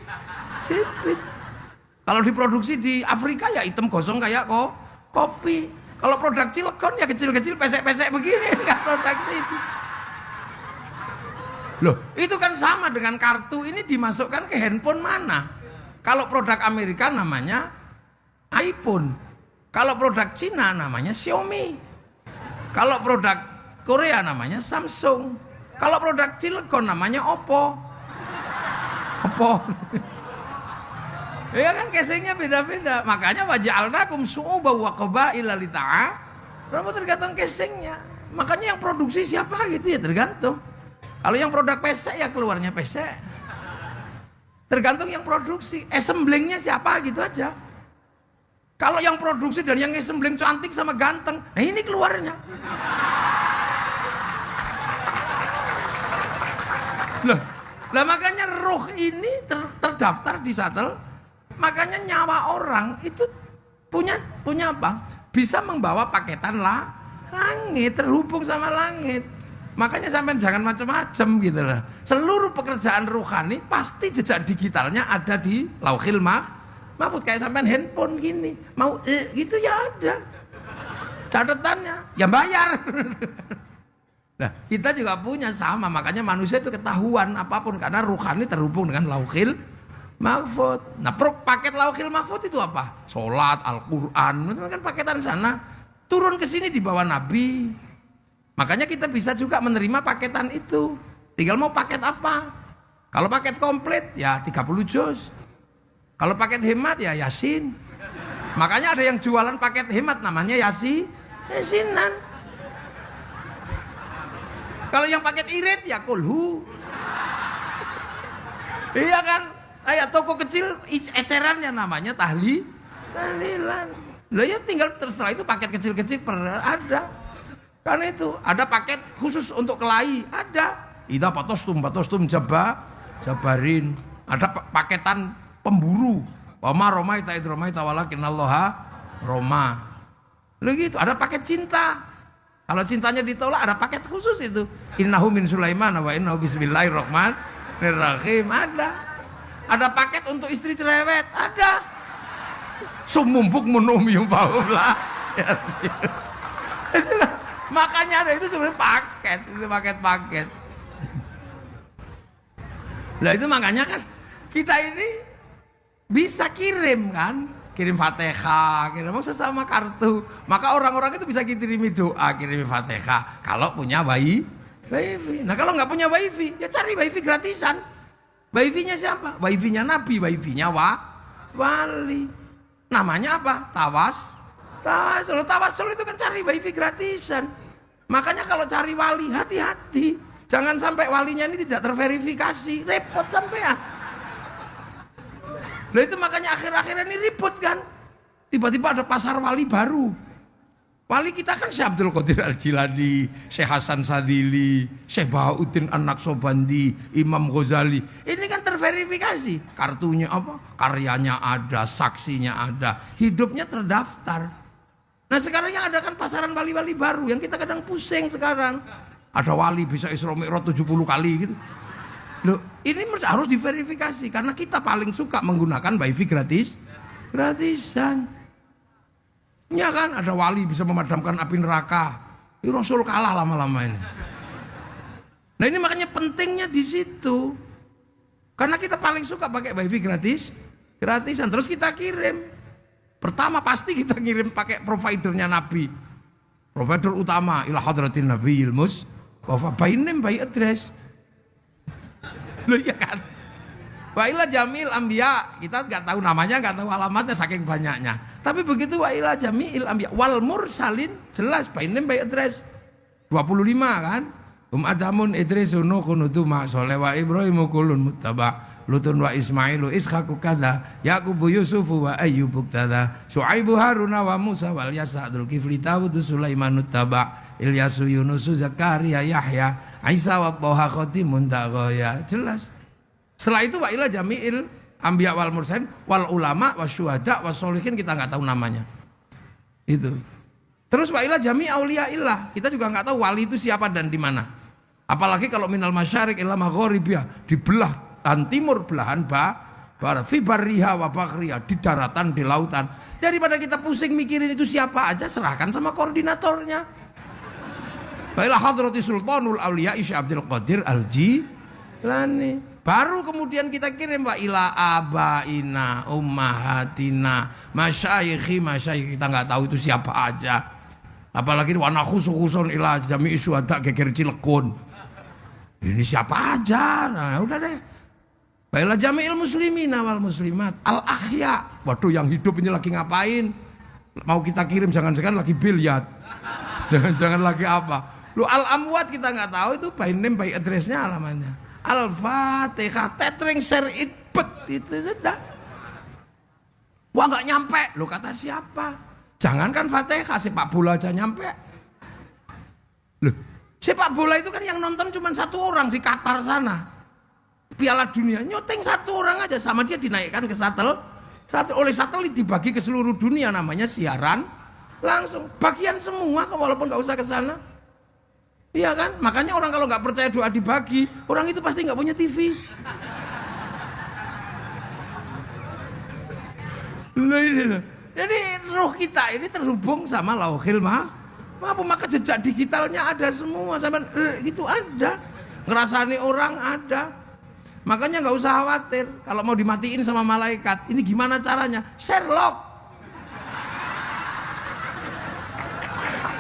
Kalau diproduksi di Afrika ya hitam gosong kayak kopi. Kalau produk Cilegon ya kecil-kecil, pesek-pesek begini kan produksi itu. Loh, itu kan sama dengan kartu ini dimasukkan ke handphone mana? Kalau produk Amerika namanya iPhone. Kalau produk Cina namanya Xiaomi. Kalau produk Korea namanya Samsung. Kalau produk Cilegon namanya Oppo. Ya kan casingnya beda-beda. Makanya waja'alnakum syu'uban wa qabaila lita'arafu, tergantung casingnya. Makanya yang produksi siapa gitu ya tergantung. Kalau yang produk pesek ya keluarnya pesek. Tergantung yang produksi. Assemblingnya siapa gitu aja. Kalau yang produksi dan yang assembling cantik sama ganteng, nah ini keluarnya. Lah makanya roh ini terdaftar di satelit. Makanya nyawa orang itu punya apa? Bisa membawa paketan langit, terhubung sama langit. Makanya sampai jangan macam-macam gitu lah. Seluruh pekerjaan rohani pasti jejak digitalnya ada di Lauhil Mahfuz. Kayak sampai handphone gini, mau gitu ya ada catatannya, ya bayar. Nah kita juga punya sama. Makanya manusia itu ketahuan apapun karena rohani terhubung dengan Lauhil Mahfuz. Nah paket Lauhil Mahfuz itu apa? Sholat, Al-Quran, itu kan paketan sana. Turun ke sini di bawah Nabi. Makanya kita bisa juga menerima paketan itu. Tinggal mau paket apa? Kalau paket komplit ya 30 juz. Kalau paket hemat ya Yasin. Makanya ada yang jualan paket hemat namanya Yasinan. Kalau yang paket irit ya kulhu. Iya kan? Kayak toko kecil ecerannya namanya tahlilan. Lah ya tinggal terserah itu paket kecil-kecil ada. Kan itu ada paket khusus untuk kelahi, ada. Ida patostum jabarin. Ada paketan pemburu. Wa ma romaita id romaita walakinnallaha Roma. Lu gitu, ada paket cinta. Kalau cintanya ditolak ada paket khusus itu. Innahu min Sulaiman wa innahu bismillahirrahmanirrahim. Ada paket untuk istri cerewet, ada. Sumumbuk menomium faula. Makanya ada itu sebenarnya paket, itu paket-paket. Nah itu makanya kan kita ini bisa kirim kan, kirim Fatihah, kirim sesama kartu. Maka orang-orang itu bisa kirimi doa, kirim Fatihah. Kalau punya wifi. Nah kalau nggak punya wifi, ya cari wifi gratisan. Wifi-nya siapa? Wifi-nya Nabi, wifi-nya wali. Namanya apa? Tawasul itu kan cari wifi gratisan. Makanya kalau cari wali hati-hati. Jangan sampai walinya ini tidak terverifikasi, repot sampean. Nah itu makanya akhir-akhir ini ribut kan. Tiba-tiba ada pasar wali baru. Wali kita kan Syekh Abdul Qadir Al-Jilani, Syekh Hasan Sadili, Syekh Bahauddin An-Naqsabandi, Imam Ghazali. Ini kan terverifikasi. Kartunya apa? Karyanya ada, saksinya ada, hidupnya terdaftar. Nah sekarang yang ada kan pasaran wali-wali baru yang kita kadang pusing sekarang. Ada wali bisa Isra Mi'raj 70 kali gitu. Loh, ini harus diverifikasi karena kita paling suka menggunakan wifi gratisan. Ya kan, ada wali bisa memadamkan api neraka. Ini Rasul kalah lama-lama ini. Nah ini makanya pentingnya di situ. Karena kita paling suka pakai wifi gratisan. Terus kita kirim. Pertama pasti kita kirim pakai providernya Nabi. Provider utama ila hadratin Nabiyil Mustafa by name by address. Loh ya kan. Wa ila jamil anbiya, kita nggak tahu namanya, nggak tahu alamatnya saking banyaknya. Tapi begitu wa ila jamil anbiya wal mursalin jelas by name by address. 25 kan? Adamun Idris Nuhun ma Saleh wa Ibrahim kulun muttaba. Lutun wa Ismailu Ishaqu kadza Yaqubu Yusufu wa Ayyubu kadza Syuaibu Haruna wa Musa wal Yasa Dzul Kifli Dawud Sulaiman taba Ilyasu Yunus Zakaria Yahya Isa wa Thaha Khatimun Taqaya. Jelas. Setelah itu wa ila jami'il anbiya wal mursalin wal ulama wasyuhada wassolihin, kita nggak tahu namanya. Itu. Terus wa ila jami' auliyaillah, kita juga nggak tahu wali itu siapa dan di mana. Apalagi kalau minal masyariq ila maghribiyah, di belah timur belahan barat, fi barriha wa bakhriha, di daratan di lautan. Daripada kita pusing mikirin itu siapa aja, serahkan sama koordinatornya. Wa ila hadrati sultanul auliya Syekh Abdul Qadir Al-Jilani. Baru kemudian kita kirim wa ila abaina ummahatina masyayikhi kita nggak tahu itu siapa aja. Apalagi wa nakhususun ila jami'i syuhada geger Cilegon. Ini siapa aja? Nah, udah deh. Wa ila jami'il muslimina wal muslimat al ahya. Waduh, yang hidup ini lagi ngapain? Mau kita kirim jangan-jangan lagi bilyat. Jangan-jangan lagi apa? Lu al amwat kita nggak tahu itu by name by addressnya alamannya. Al-Fatihah, tetring share it bet, itu sudah. Wah nggak nyampe, lo kata siapa? Jangankan Fatihah, sepak bola aja nyampe. Loh, sepak bola itu kan yang nonton cuma satu orang di Qatar sana. Piala Dunia nyoteng satu orang aja, sama dia dinaikkan ke oleh satelit dibagi ke seluruh dunia, namanya siaran langsung. Bagian semua, walaupun nggak usah ke sana. Iya kan? Makanya orang kalau nggak percaya doa dibagi, orang itu pasti nggak punya TV. Jadi roh kita ini terhubung sama Lauhil Mahfuz, maka jejak digitalnya ada semua, sama itu ada, ngerasani orang ada. Makanya nggak usah khawatir kalau mau dimatiin sama malaikat. Ini gimana caranya? Sherlock,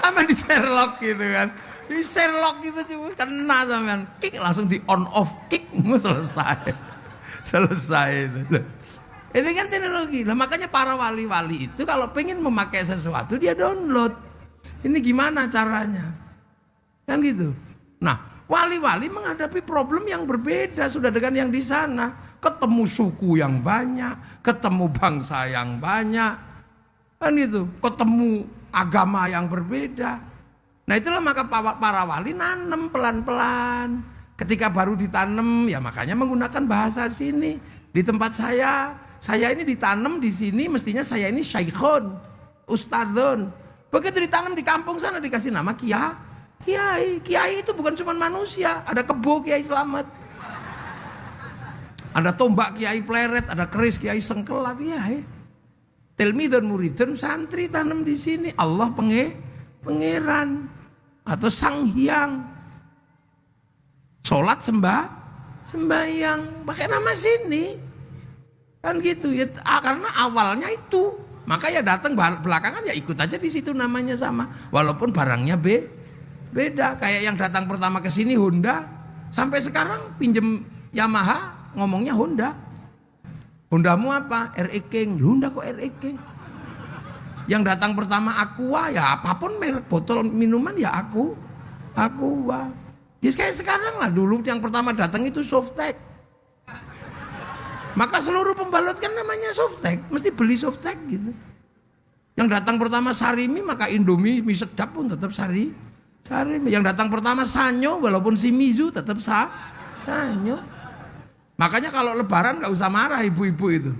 aman di Sherlock gitu kan. Di Sherlock itu cuma kena sampean, kick langsung di on off, kick selesai itu. Ini kan teknologi. Nah, makanya para wali-wali itu kalau pengen memakai sesuatu dia download. Ini gimana caranya? Kan gitu. Nah, wali-wali menghadapi problem yang berbeda sudah dengan yang di sana. Ketemu suku yang banyak, ketemu bangsa yang banyak, kan gitu. Ketemu agama yang berbeda. Nah itulah maka para wali nanam pelan-pelan. Ketika baru ditanam, ya makanya menggunakan bahasa sini. Di tempat saya ini ditanam di sini, mestinya saya ini syaikhun. ustadzun. Begitu ditanam di kampung sana dikasih nama kiai. Kiai itu bukan cuma manusia, ada kebo Kiai Slamet. Ada tombak Kiai Pleret, ada keris Kiai Sengkelat, kiai. Tilmidun muridun santri tanam di sini. Allah pangeran atau Sang Hyang. Sholat sembahyang pakai nama sini. Kan gitu ya, karena awalnya itu. Maka ya datang belakangan ya ikut aja di situ namanya sama. Walaupun barangnya beda. Kayak yang datang pertama ke sini Honda, sampai sekarang pinjem Yamaha ngomongnya Honda. Hondamu apa? RE King. Honda kok RE King? Yang datang pertama Aqua, ya apapun merek botol minuman ya Aqua. Ya kayak sekarang lah, dulu yang pertama datang itu Softtek. Maka seluruh pembalut kan namanya Softtek, mesti beli Softtek gitu. Yang datang pertama Sarimi, maka Indomie mie sedap pun tetap Sarimi. Yang datang pertama Sanyo, walaupun Shimizu tetap Sanyo. Makanya kalau lebaran gak usah marah ibu-ibu itu.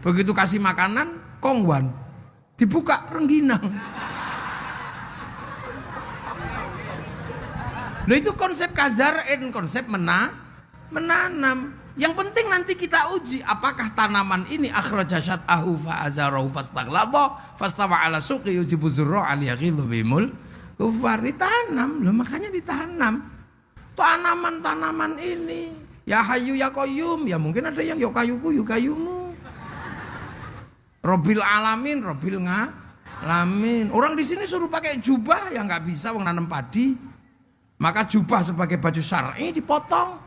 Begitu kasih makanan, kongwan. Dibuka rengginang. Nah itu konsep kazar'in, konsep menanam. Yang penting nanti kita uji apakah tanaman ini akhraja syat'ahu fa'azarahu fastaghlaba fastawa ala suqi yujibu zurra al-yaghidhu bimul kufar. Ditanam, loh makanya ditanam. Tanaman-tanaman ini ya Hayyu ya Qayyum, ya mungkin ada yang ya kayuku ya kayumu. Robbil alamin, Robbil ngalamin. Orang di sini suruh pakai jubah ya nggak bisa, wong nanam padi. Maka jubah sebagai baju syar'i dipotong.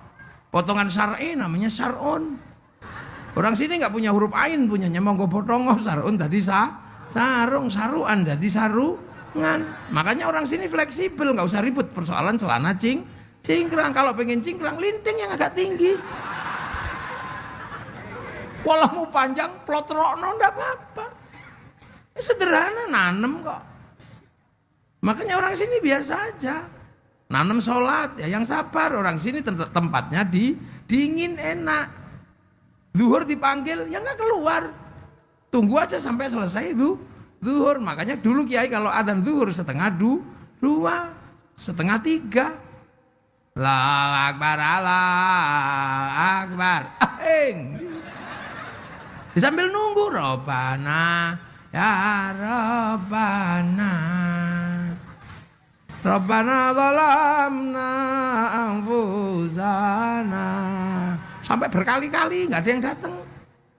Potongan syar'i namanya syar'un. Orang sini nggak punya huruf ain, punyanya monggo potongo syar'un tadi sarung, saruan jadi sarungan. Makanya orang sini fleksibel, nggak usah ribut persoalan celana cingkrang. Kalau pengen cingkrang, linting yang agak tinggi. Kalau mau panjang, plot rokno enggak apa-apa. Sederhana, nanem kok. Makanya orang sini biasa aja. Nanem sholat, ya yang sabar. Orang sini tempatnya dingin, enak. Zuhur dipanggil, ya nggak keluar. Tunggu aja sampai selesai itu zuhur. Makanya dulu kiai kalau adzan zuhur setengah 2, setengah 3. Allah Akbar, Allah Akbar. Sambil nunggu Robbana ya Robbana zalamna anfusana. Sampai berkali-kali nggak ada yang datang.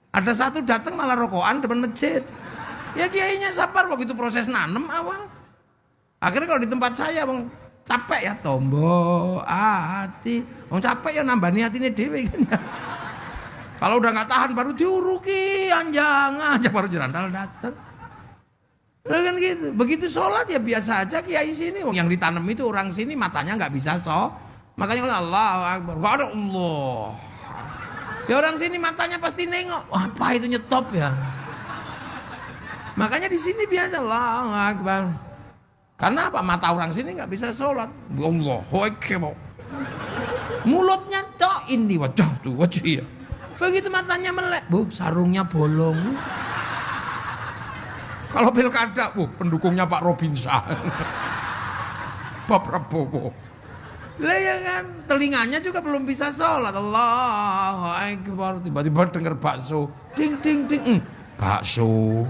Ada satu datang malah rokokan depan masjid. Ya kiainya sabar waktu itu proses nanem awal. Akhirnya kalau di tempat saya bang capek ya tombo hati. Wong capek ya nambah niatine dhewe kan ya. Kalau udah nggak tahan baru diuruki anjang aja baru jerandal datang. Nah kan gitu. Begitu sholat ya biasa aja kiai sini. Yang ditanam itu orang sini matanya nggak bisa Makanya Allahu Akbar. Gak ada Allah. Ya orang sini matanya pasti nengok. Apa itu nyetop ya? Makanya di sini biasa Allahu Akbar. Karena apa? Mata orang sini nggak bisa sholat. Allahu Akbar. Mulutnya cok ini wajah tuh wajah ya. Begitu matanya melek, bu sarungnya bolong. Kalau pilkada, bu pendukungnya Pak Robinsa, Pak Prabowo. Lah ya kan, telinganya juga belum bisa sholat. Allahu Akbar. Tiba-tiba dengar bakso, ding ding ding, bakso.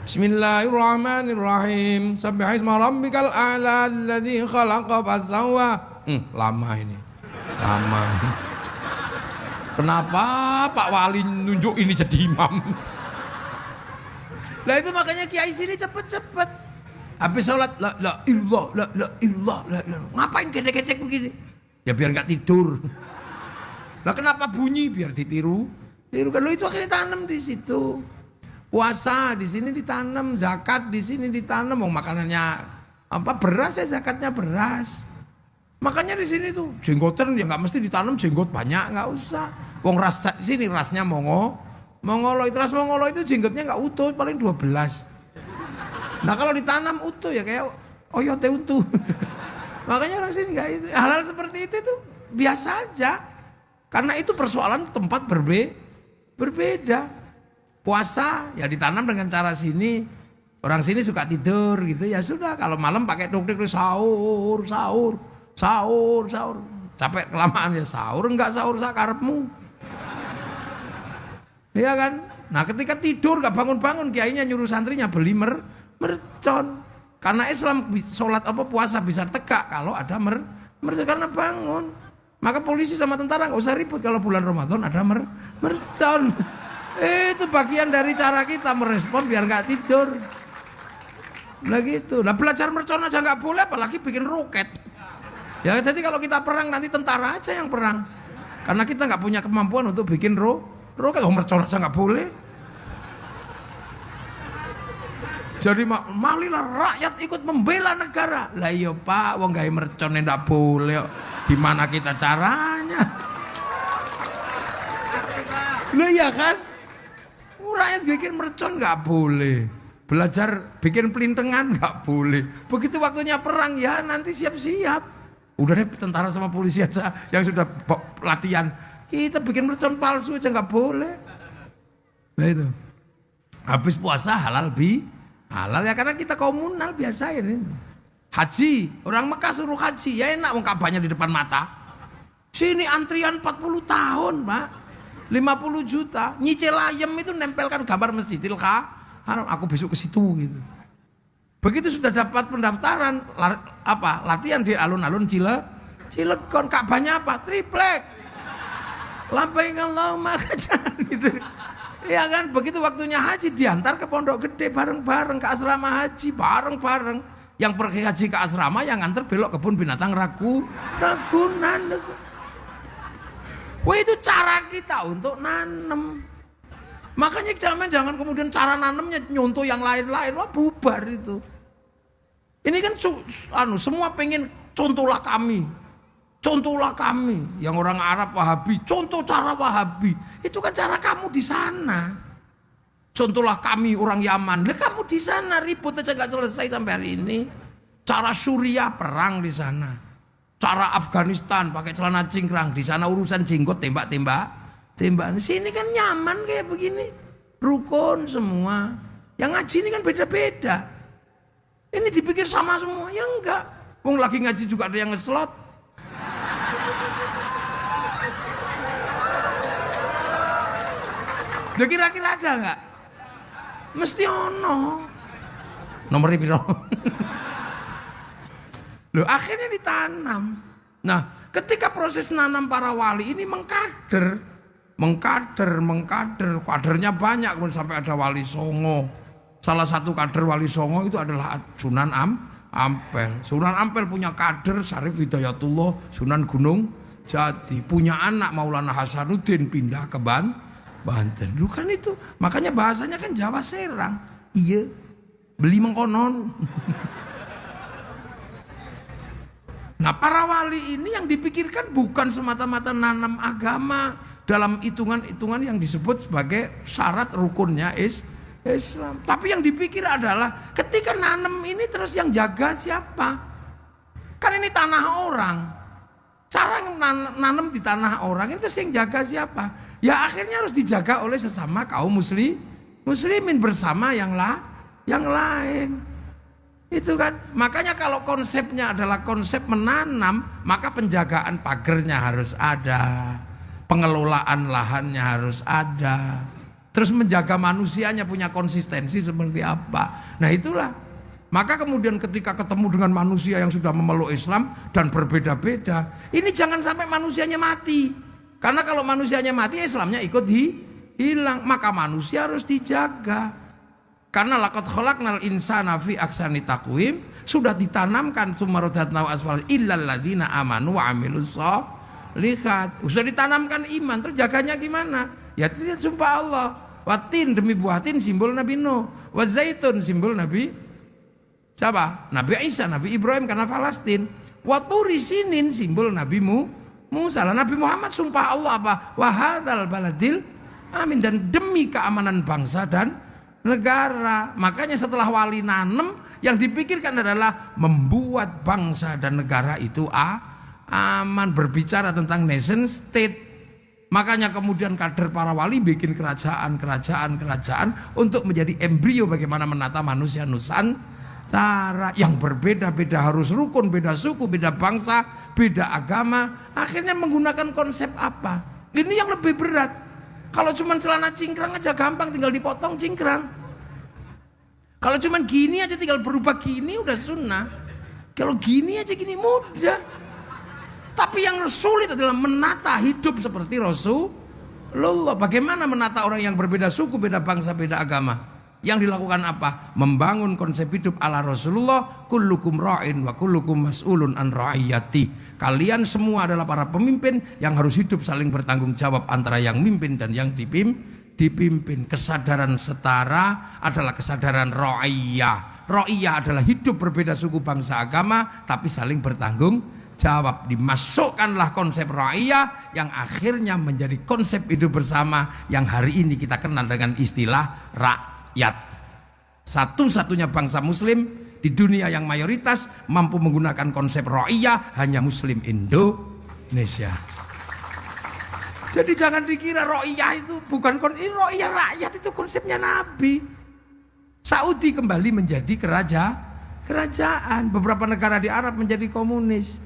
Bismillahirrahmanirrahim. Subbihisma rabbikal a'la alladzi khalaqa fasawwa. Lama ini. Lama. Kenapa Pak Wali nunjuk ini jadi imam? Lah itu makanya kiai sini cepet-cepet. Habis sholat la ilallah. Ngapain gedek-gedek begini? Ya biar nggak tidur. Lah kenapa bunyi? Biar ditiru. Kan lo itu akhirnya tanam di situ. Puasa di sini ditanam, zakat di sini ditanam. Mau makanannya apa beras ya zakatnya beras. Makanya di sini tuh jenggotan ya nggak mesti ditanam jenggot banyak, nggak usah. Wong ras sini rasnya mongolo itu ras mongolo itu jenggotnya nggak utuh paling 12. Nah kalau ditanam utuh ya kayak oyote utuh. Makanya orang sini nggak itu. Hal-hal seperti itu tuh biasa aja. Karena itu persoalan tempat berbeda. puasa ya ditanam dengan cara sini. Orang sini suka tidur gitu ya sudah, kalau malam pakai tuk-tuk sahur. Capek kelamaan ya sahur, enggak sahur sakarepmu. Iya kan? Nah ketika tidur gak bangun-bangun, kiainya nyuruh santrinya beli mercon. Karena Islam sholat apa puasa bisa tegak kalau ada mercon, karena bangun. Maka polisi sama tentara gak usah ribut kalau bulan Ramadan ada mercon. Itu bagian dari cara kita merespon biar gak tidur. Nah gitu. Nah belajar mercon aja gak boleh, apalagi bikin roket. Ya jadi kalau kita perang nanti tentara aja yang perang. Karena kita gak punya kemampuan untuk bikin roket. Mercon aja gak boleh. Jadi malilah rakyat ikut membela negara. Lah iya Pak, wong gawe mercon ndak boleh. Gimana kita caranya? Lah iya kan? Rakyat bikin mercon nggak boleh. Belajar bikin pelintengan nggak boleh. Begitu waktunya perang ya nanti siap-siap. Udah deh tentara sama polisi aja yang sudah latihan. Kita bikin mercon palsu aja nggak boleh. Nah itu. Habis puasa halal halal ya karena kita komunal biasa ini. Haji, orang Mekah suruh haji, ya enak wong Ka'bahnya di depan mata. Sini antrian 40 tahun, Pak. 50 juta. Nyicil ayam itu nempelkan gambar Masjidil Haram. Aku besok ke situ gitu. Begitu sudah dapat pendaftaran latihan di alun-alun Cilegon. Ka'bahnya apa? Triplek. Labbaik Allahumma kacan gitu. Ya kan, begitu waktunya haji diantar ke Pondok Gede bareng-bareng, ke asrama haji bareng-bareng. Yang pergi haji ke asrama yang nganter belok kebun binatang Ragunan. Wah itu cara kita untuk nanem. Makanya jangan kemudian cara nanemnya nyontoh yang lain-lain, wah bubar itu. Ini kan semua pengen contohlah kami. Contohlah kami, yang orang Arab Wahabi, contoh cara Wahabi. Itu kan cara kamu di sana. Contohlah kami orang Yaman, lah kamu di sana ribut aja gak selesai sampai hari ini. Cara Suriah perang di sana. Cara Afghanistan pakai celana cingkrang, di sana urusan jenggot tembak. Sini kan nyaman kayak begini, rukun semua. Yang ngaji ini kan beda-beda. Ini dipikir sama semua, ya enggak. Wong lagi ngaji juga ada yang ngeslot. Udah kira-kira ada nggak? Mesti ono. Nomornya piro? Loh akhirnya ditanam. Nah ketika proses nanam para wali ini mengkader. Kadernya banyak sampai ada Wali Songo. Salah satu kader Wali Songo itu adalah Sunan Ampel. Sunan Ampel punya kader Syarif Hidayatullah Sunan Gunung Jati. Punya anak Maulana Hasanuddin pindah ke Banten. Lu kan itu. Makanya bahasanya kan Jawa Serang. Iya. Beli mengkonon. Nah para wali ini yang dipikirkan bukan semata-mata nanam agama dalam hitungan-hitungan yang disebut sebagai syarat rukunnya Islam. Tapi yang dipikir adalah ketika nanam ini terus yang jaga siapa? Kan ini tanah orang. Cara nanam di tanah orang itu terus yang jaga siapa? Ya akhirnya harus dijaga oleh sesama kaum muslimin bersama yang lain. Itu kan. Makanya kalau konsepnya adalah konsep menanam, maka penjagaan pagernya harus ada. Pengelolaan lahannya harus ada. Terus menjaga manusianya punya konsistensi seperti apa. Nah itulah. Maka kemudian ketika ketemu dengan manusia yang sudah memeluk Islam dan berbeda-beda, ini jangan sampai manusianya mati. Karena kalau manusianya mati, Islamnya ikut hilang. Maka manusia harus dijaga. Karena laqad khalaqnal insana fi ahsani taqwim, sudah ditanamkan sumarodatna wa asfal illal ladzina amanu wa amilus sholihat. Sudah ditanamkan iman, terus jaganya gimana? Ya tidak sumpah Allah. Watin demi buah tin simbol Nabi Nuh, wa zaitun simbol Nabi siapa? Nabi Isa, Nabi Ibrahim karena Palestina. Wa turi sinin simbol Nabi Musa. Nabi Muhammad sumpah Allah apa? Wa hadzal baladil amin, dan demi keamanan bangsa dan negara. Makanya setelah wali nanem, yang dipikirkan adalah membuat bangsa dan negara itu aman. Berbicara tentang nation state. Makanya kemudian kader para wali bikin kerajaan untuk menjadi embrio bagaimana menata manusia Nusantara yang berbeda-beda, harus rukun, beda suku, beda bangsa, beda agama. Akhirnya menggunakan konsep apa? Ini yang lebih berat. Kalau cuma celana cingkrang aja gampang, tinggal dipotong cingkrang. Kalau cuma gini aja tinggal berubah gini udah sunnah. Kalau gini aja gini mudah. Tapi yang sulit adalah menata hidup seperti Rasulullah. Bagaimana menata orang yang berbeda suku, beda bangsa, beda agama? Yang dilakukan apa? Membangun konsep hidup ala Rasulullah. Kullukum ra'in wa kullukum mas'ulun an ra'iyati. Kalian semua adalah para pemimpin yang harus hidup saling bertanggung jawab antara yang mimpin dan yang dipimpin. Kesadaran setara adalah kesadaran ra'iyah. Ra'iyah adalah hidup berbeda suku, bangsa, agama, tapi saling bertanggung jawab. Dimasukkanlah konsep ra'iyah yang akhirnya menjadi konsep hidup bersama yang hari ini kita kenal dengan istilah rakyat. Satu-satunya bangsa muslim di dunia yang mayoritas mampu menggunakan konsep ra'iyah hanya muslim Indonesia. Jadi jangan dikira ra'iyah itu bukan ra'iyah, rakyat itu konsepnya Nabi. Saudi kembali menjadi kerajaan. Beberapa negara di Arab menjadi komunis.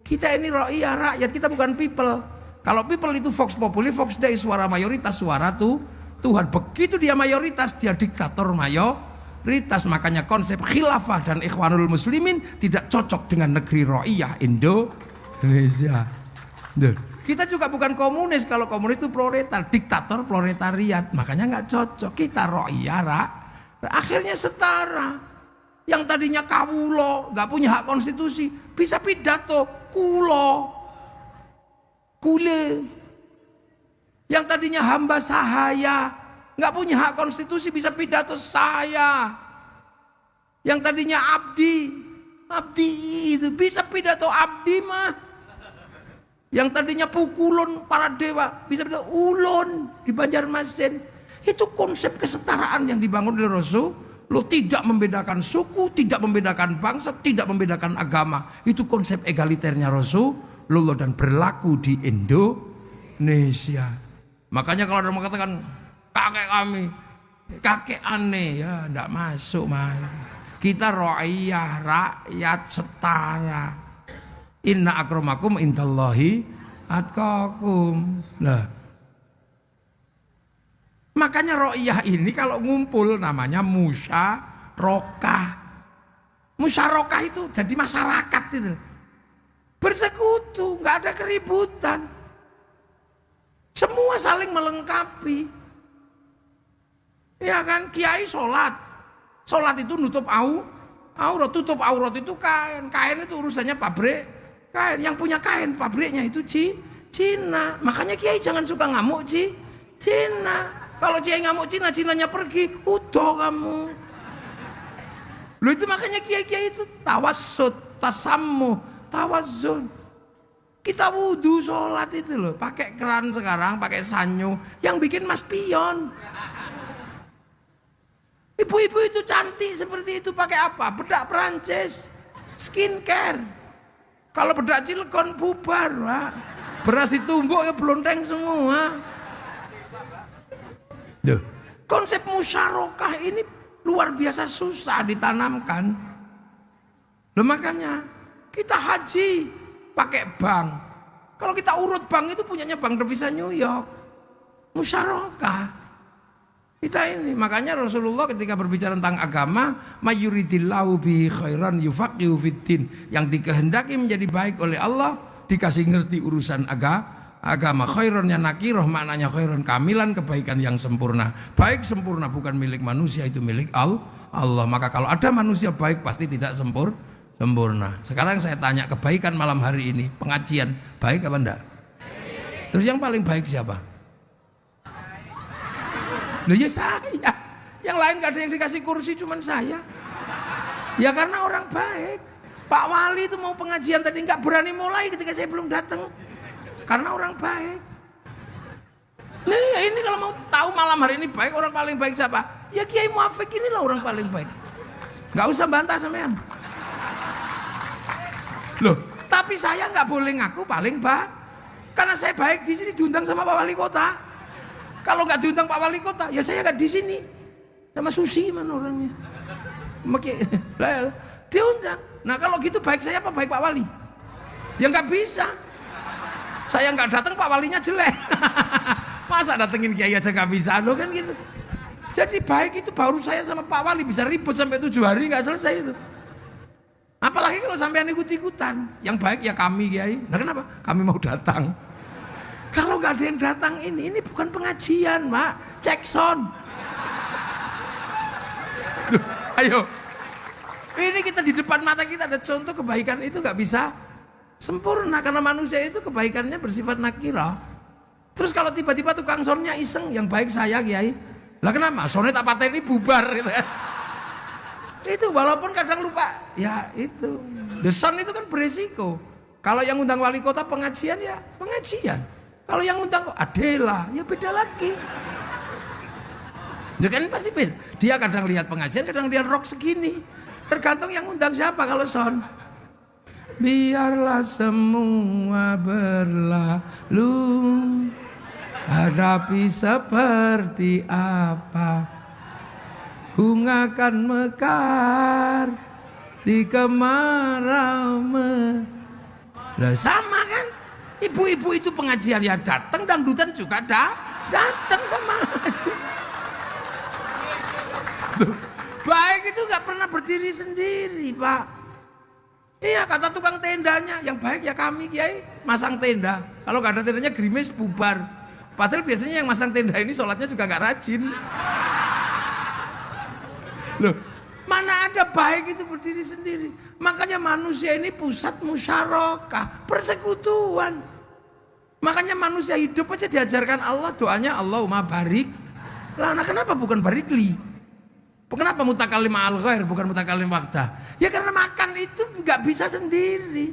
Kita ini ra'iyah, rakyat, kita bukan people. Kalau people itu vox populi, vox dei, suara mayoritas, suara Tuhan. Begitu dia mayoritas, dia diktator mayoritas. Makanya konsep khilafah dan ikhwanul muslimin tidak cocok dengan negeri ra'iyah Indonesia. Kita juga bukan komunis. Kalau komunis itu proletar, diktator proletariat. Makanya nggak cocok. Kita ra'iyah, akhirnya setara. Yang tadinya kawulo, nggak punya hak konstitusi, bisa pidato kule. Yang tadinya hamba sahaya, nggak punya hak konstitusi, bisa pidato saya. Yang tadinya abdi itu bisa pidato abdi mah. Yang tadinya pukulun para dewa, bisa pidato ulun di Banjarmasin. Itu konsep kesetaraan yang dibangun oleh Rasul. Lo tidak membedakan suku, tidak membedakan bangsa, tidak membedakan agama. Itu konsep egaliternya Rasulullah dan berlaku di Indonesia. Makanya kalau ada yang mengatakan kakek kami, kakek aneh, ya tidak masuk mas. Kita ra'iyah, rakyat setara. Inna akramakum indallahi atqakum. Nah, makanya ra'iyah ini kalau ngumpul namanya musyarakah. Musyarakah itu jadi masyarakat itu. Bersekutu, nggak ada keributan. Semua saling melengkapi. Ya kan, kiai sholat. Sholat itu nutup aurat, tutup aurat itu kain. Kain itu urusannya pabrik kain. Yang punya kain pabriknya itu Cina. Makanya kiai jangan suka ngamuk Cina. Kalau kiai ngamuk Cina, Cinanya pergi, udah kamu. Lu itu makanya kiai-kiai itu tawassut, tasammu, tawazzun. Kita wudu sholat itu loh, pakai keran sekarang, pakai sanyo, yang bikin mas pion. Ibu-ibu itu cantik seperti itu pakai apa? Bedak Perancis, skincare. Kalau bedak Cilegon bubar, Pak. Beras ditumbuk ya blonteng semua. Duh, konsep musyarakah ini luar biasa susah ditanamkan. Loh makanya kita haji pakai bank. Kalau kita urut bank itu punyanya Bank Devisa New York. Musyarakah. Kita ini makanya Rasulullah ketika berbicara tentang agama, mayuridillahu bi khairan yufaqihu fiddin. Yang dikehendaki menjadi baik oleh Allah, dikasih ngerti urusan agama. Khaironnya nakiroh, maknanya khairon kamilan, kebaikan yang sempurna. Baik sempurna bukan milik manusia, itu milik Allah. Maka kalau ada manusia baik pasti tidak sempurna. Sekarang saya tanya, kebaikan malam hari ini pengajian baik apa enggak? Terus yang paling baik siapa? Loh ya saya. Yang lain gak ada yang dikasih kursi, cuman saya. Ya karena orang baik. Pak Wali itu mau pengajian tadi nggak berani mulai ketika saya belum datang. Karena orang baik. Nih ini kalau mau tahu malam hari ini baik, orang paling baik siapa? Ya Kiai Muafik inilah orang paling baik. Nggak usah bantah sampean. Loh, tapi saya nggak boleh ngaku paling Karena saya baik di sini diundang sama Pak Wali Kota. Kalau nggak diundang Pak Wali Kota, ya saya nggak di sini. Sama Susi mana orangnya? Diundang. Nah kalau gitu baik saya apa baik Pak Wali? Ya nggak bisa. Saya nggak datang Pak Walinya jelek. Masa datengin kiai aja nggak bisa loh kan gitu. Jadi baik itu baru saya sama Pak Wali bisa ribut sampai 7 hari nggak selesai itu. Apalagi kalau sampean ikut-ikutan. Yang baik ya kami kiai. Nah kenapa? Kami mau datang. Kalau nggak ada yang datang ini bukan pengajian, Mak. Cek sound. Ayo. Ini kita di depan mata kita ada contoh kebaikan itu nggak bisa sempurna karena manusia itu kebaikannya bersifat nakira. Terus kalau tiba-tiba tukang soundnya iseng, yang baik saya kiai. Lah kenapa? Soundnya tak pateni bubar gitu ya. Itu walaupun kadang lupa. Ya itu. The sound itu kan beresiko. Kalau yang undang wali kota pengajian ya pengajian. Kalau yang undang Adela ya beda lagi. Ya kan pasti beda. Dia kadang lihat pengajian, kadang lihat rock segini. Tergantung yang undang siapa kalau sound. Biarlah semua berlalu, hadapi seperti apa, bunga kan mekar di kemarau. Lah sama kan? Ibu-ibu itu pengajian ya datang, dangdutan juga datang sama aja. Baik itu nggak pernah berdiri sendiri, Pak. Iya kata tukang tendanya, yang baik ya kami kiai masang tenda. Kalau nggak ada tendanya gerimis bubar. Padahal biasanya yang masang tenda ini sholatnya juga nggak rajin. Loh, mana ada baik itu berdiri sendiri. Makanya manusia ini pusat musyarakah, persekutuan. Makanya manusia hidup aja diajarkan Allah doanya Allahumma barik. Lah, nah kenapa bukan barikli? Kenapa mutakalim al ghair bukan mutakalim wahdah? Ya karena makan itu nggak bisa sendiri.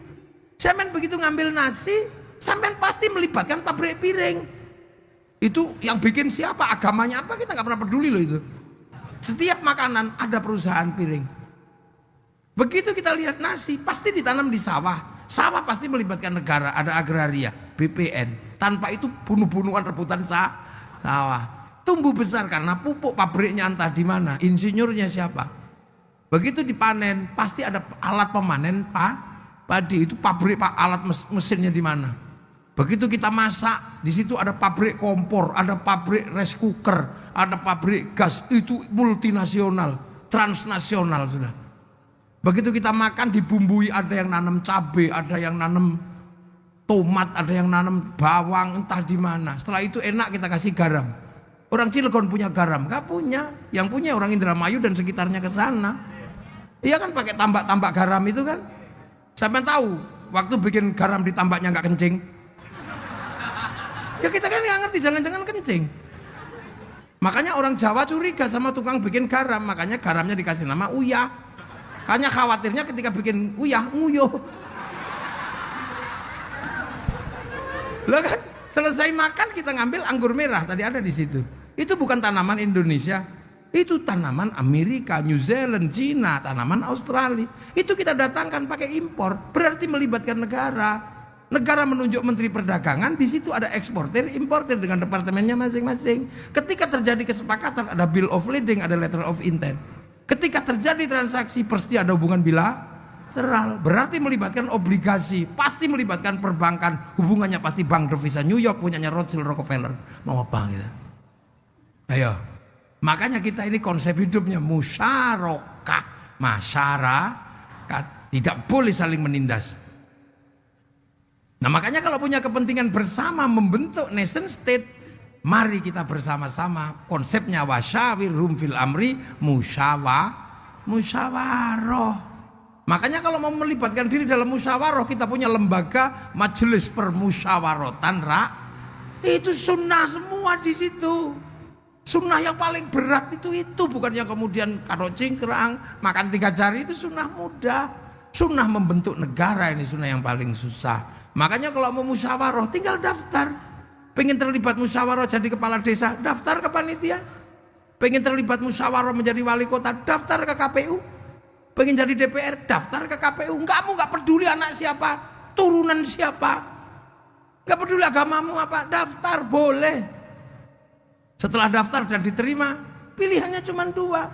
Sampean begitu ngambil nasi, sampean pasti melibatkan pabrik piring. Itu yang bikin siapa, agamanya apa kita nggak pernah peduli loh itu. Setiap makanan ada perusahaan piring. Begitu kita lihat nasi, pasti ditanam di sawah. Sawah pasti melibatkan negara, ada agraria, BPN. Tanpa itu bunuh-bunuhan rebutan sawah. Tumbuh besar karena pupuk pabriknya entah di mana, insinyurnya siapa. Begitu dipanen, pasti ada alat pemanen padi. Itu pabrik alat mesinnya di mana. Begitu kita masak, di situ ada pabrik kompor, ada pabrik rice cooker, ada pabrik gas. Itu multinasional, transnasional sudah. Begitu kita makan dibumbui, ada yang nanam cabai, ada yang nanam tomat, ada yang nanam bawang entah di mana. Setelah itu enak kita kasih garam. Orang Cilegon punya garam, nggak punya. Yang punya orang Indramayu dan sekitarnya ke sana. Iya kan pakai tambak-tambak garam itu kan. Sampai tahu waktu bikin garam di tambaknya nggak kencing. Ya kita kan nggak ngerti, jangan-jangan kencing. Makanya orang Jawa curiga sama tukang bikin garam, makanya garamnya dikasih nama uyah. Hanya khawatirnya ketika bikin uyah nguyuh. Lah kan selesai makan kita ngambil anggur merah tadi ada di situ. Itu bukan tanaman Indonesia, itu tanaman Amerika, New Zealand, Cina, tanaman Australia. Itu kita datangkan pakai impor, berarti melibatkan negara. Negara menunjuk menteri perdagangan, di situ ada eksportir, importir dengan departemennya masing-masing. Ketika terjadi kesepakatan ada bill of lading, ada letter of intent. Ketika terjadi transaksi pasti ada hubungan bilateral, berarti melibatkan obligasi, pasti melibatkan perbankan, hubungannya pasti bank devisa New York punyanya Rothschild Rockefeller. Mau apa gitu? Ayo, makanya kita ini konsep hidupnya musyarakah, masyarakat, tidak boleh saling menindas. Nah makanya kalau punya kepentingan bersama membentuk nation state, mari kita bersama-sama konsepnya wasyawirhum fil amri musyawarah. Makanya kalau mau melibatkan diri dalam musyawarah, kita punya lembaga majelis permusyawaratan itu sunnah semua di situ. Sunnah yang paling berat itu bukan yang kemudian karo cingkrang makan 3 jari, itu sunnah mudah. Sunnah membentuk negara ini sunnah yang paling susah. Makanya kalau mau musyawarah tinggal daftar. Pengen terlibat musyawarah jadi kepala desa, daftar ke panitia. Pengen terlibat musyawarah menjadi wali kota, daftar ke KPU. Pengen jadi DPR, daftar ke KPU. Kamu nggak peduli anak siapa, turunan siapa. Gak peduli agamamu apa, daftar boleh. Setelah daftar dan diterima, pilihannya cuma 2.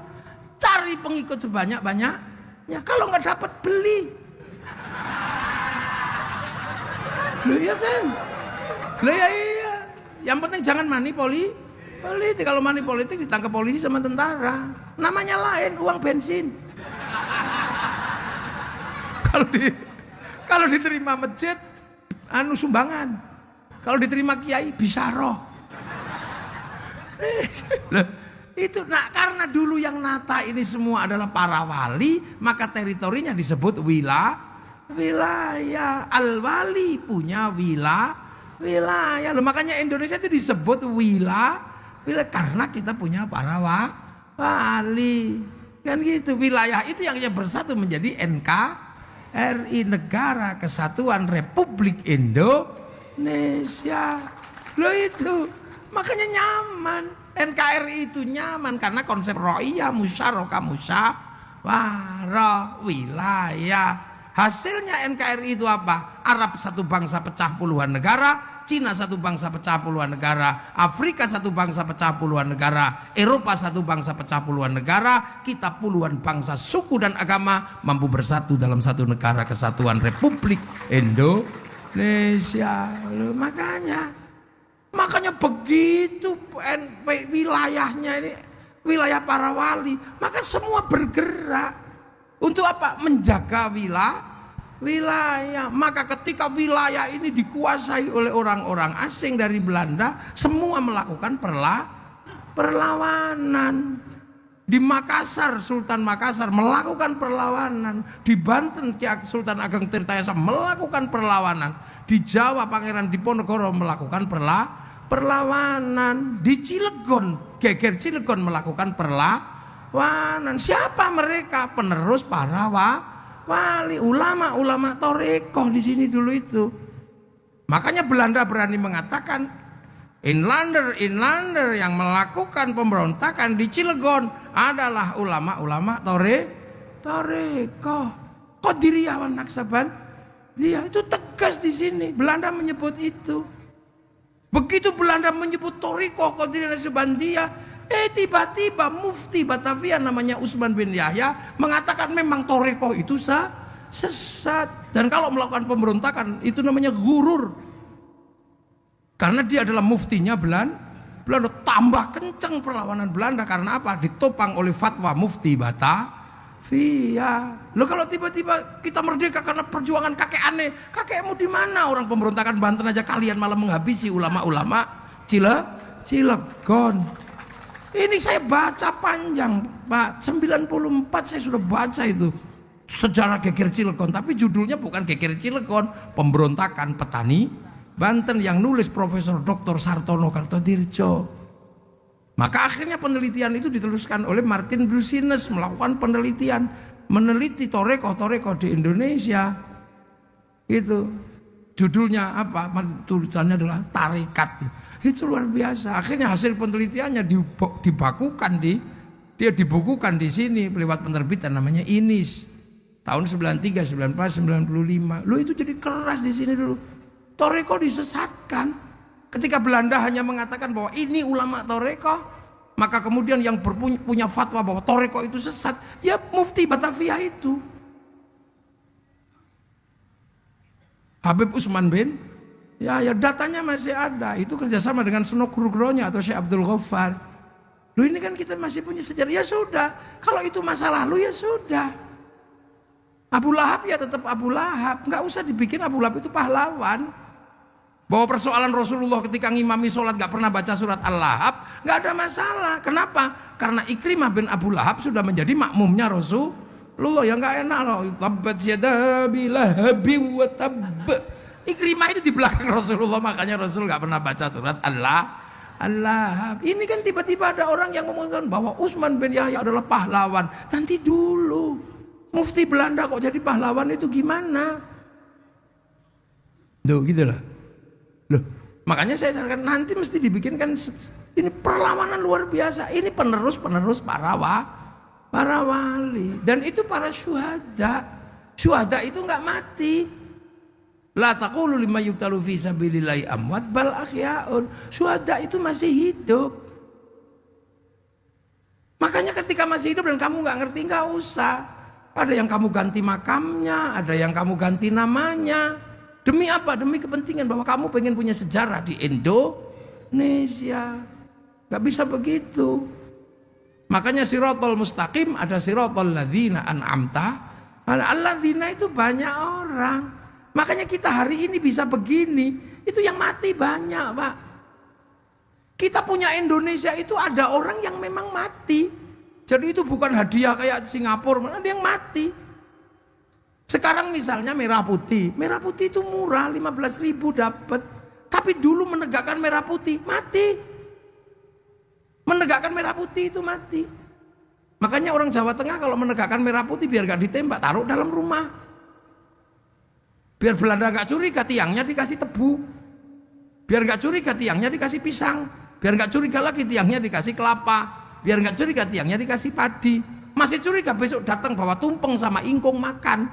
Cari pengikut sebanyak-banyaknya. Kalau nggak dapat, beli. Loh iya kan? Loh ya iya. Yang penting jangan politik. Kalau politik ditangkap polisi sama tentara. Namanya lain, uang bensin. Kalau diterima masjid, sumbangan. Kalau diterima kiai, bisaroh. Itu karena dulu yang nata ini semua adalah para wali, maka teritorinya disebut wilayah. Al-wali punya wilayah. Loh, makanya Indonesia itu disebut wilayah karena kita punya para wali. Kan gitu. Wilayah itu yang bersatu menjadi NKRI, Negara Kesatuan Republik Indonesia. Loh itu. Makanya nyaman. NKRI itu nyaman karena konsep ro'iyah, musyarakah, musyawarah, wilayah. Hasilnya NKRI itu apa? Arab satu bangsa pecah puluhan negara, Cina satu bangsa pecah puluhan negara, Afrika satu bangsa pecah puluhan negara, Eropa satu bangsa pecah puluhan negara, kita puluhan bangsa, suku dan agama mampu bersatu dalam satu negara kesatuan Republik Indonesia. Loh, makanya begitu wilayahnya ini wilayah para wali, maka semua bergerak untuk apa? Menjaga wilayah. Maka ketika wilayah ini dikuasai oleh orang-orang asing dari Belanda, semua melakukan perlawanan. Di Makassar, Sultan Makassar melakukan perlawanan. Di Banten, Sultan Ageng Tirtayasa melakukan perlawanan. Di Jawa, Pangeran Diponegoro melakukan perlawanan. Di Cilegon, Geger Cilegon melakukan perlawanan. Siapa mereka? Penerus para wali, ulama Toreko di sini dulu itu. Makanya Belanda berani mengatakan Inlander yang melakukan pemberontakan di Cilegon adalah ulama Toreko. Qadiriyawan Naksaban. Dia itu tegas di sini. Belanda menyebut itu. Begitu Belanda menyebut Toriko Qadiriyah Naksabandia, tiba-tiba mufti Batavia namanya Usman bin Yahya mengatakan memang Toriko itu sesat. Dan kalau melakukan pemberontakan itu namanya ghurur. Karena dia adalah muftinya Belanda. Tambah kencang perlawanan Belanda karena apa? Ditopang oleh fatwa mufti Batavia. Loh, kalau tiba-tiba kita merdeka karena perjuangan kakek aneh, kakekmu di mana? Orang pemberontakan Banten aja kalian malah menghabisi ulama-ulama Cilegon. Ini saya baca panjang, Pak. 94 saya sudah baca itu sejarah Geger Cilegon, tapi judulnya bukan Geger Cilegon, pemberontakan petani Banten, yang nulis Profesor Dr. Sartono Kartodirjo. Maka akhirnya penelitian itu diteruskan oleh Martin Brusines, melakukan penelitian, meneliti Toreko di Indonesia. Itu judulnya apa? Tulisannya adalah Tarekat. Itu luar biasa. Akhirnya hasil penelitiannya dibukukan di sini lewat penerbitan namanya Inis tahun 93, 94, 95. Loh, itu jadi keras di sini dulu. Toreko disesatkan. Ketika Belanda hanya mengatakan bahwa ini ulama Toreko, maka kemudian yang punya fatwa bahwa Toreko itu sesat, ya mufti Batavia itu. Habib Usman bin, ya datanya masih ada. Itu kerjasama dengan Senok Rugronya atau Syekh Abdul Ghaffar. Loh, ini kan kita masih punya sejarah. Ya sudah, kalau itu masa lalu ya sudah. Abu Lahab ya tetap Abu Lahab. Nggak usah dibikin Abu Lahab itu pahlawan. Bahwa persoalan Rasulullah ketika ngimami sholat gak pernah baca surat Al-Lahab, gak ada masalah. Kenapa? Karena Ikrimah bin Abu Lahab sudah menjadi makmumnya Rasulullah. Yang gak enak loh. Tabbat yada bilahabi wa tab. Ikrimah itu di belakang Rasulullah, makanya Rasul gak pernah baca surat Al-Lahab. Ini kan tiba-tiba ada orang yang mengatakan bahwa Utsman bin Yahya adalah pahlawan. Nanti dulu, mufti Belanda kok jadi pahlawan itu gimana? Duh, gitu lah. Loh, makanya saya sarankan nanti mesti dibikinkan ini perlawanan luar biasa. Ini penerus para wali, dan itu para syuhada. Syuhada itu nggak mati. La taqulu lima yuqtalu fi sabilillahi amwat bal ahyaun. Syuhada itu masih hidup. Makanya ketika masih hidup dan kamu nggak ngerti, nggak usah. Ada yang kamu ganti makamnya, ada yang kamu ganti namanya. Demi apa? Demi kepentingan bahwa kamu pengen punya sejarah di Indonesia. Nggak bisa begitu. Makanya siratal mustaqim ada siratal ladzina an'amta. Alladzina itu banyak orang. Makanya kita hari ini bisa begini. Itu yang mati banyak, Pak. Kita punya Indonesia itu ada orang yang memang mati. Jadi itu bukan hadiah kayak Singapura, ada yang mati. Sekarang misalnya merah putih. Merah putih itu murah, 15.000 dapat. Tapi dulu menegakkan merah putih, mati. Menegakkan merah putih itu mati. Makanya orang Jawa Tengah kalau menegakkan merah putih biar gak ditembak, taruh dalam rumah. Biar Belanda gak curiga, tiangnya dikasih tebu. Biar gak curiga, tiangnya dikasih pisang. Biar gak curiga lagi, tiangnya dikasih kelapa. Biar gak curiga, tiangnya dikasih padi. Masih curiga, besok datang bawa tumpeng sama ingkung makan.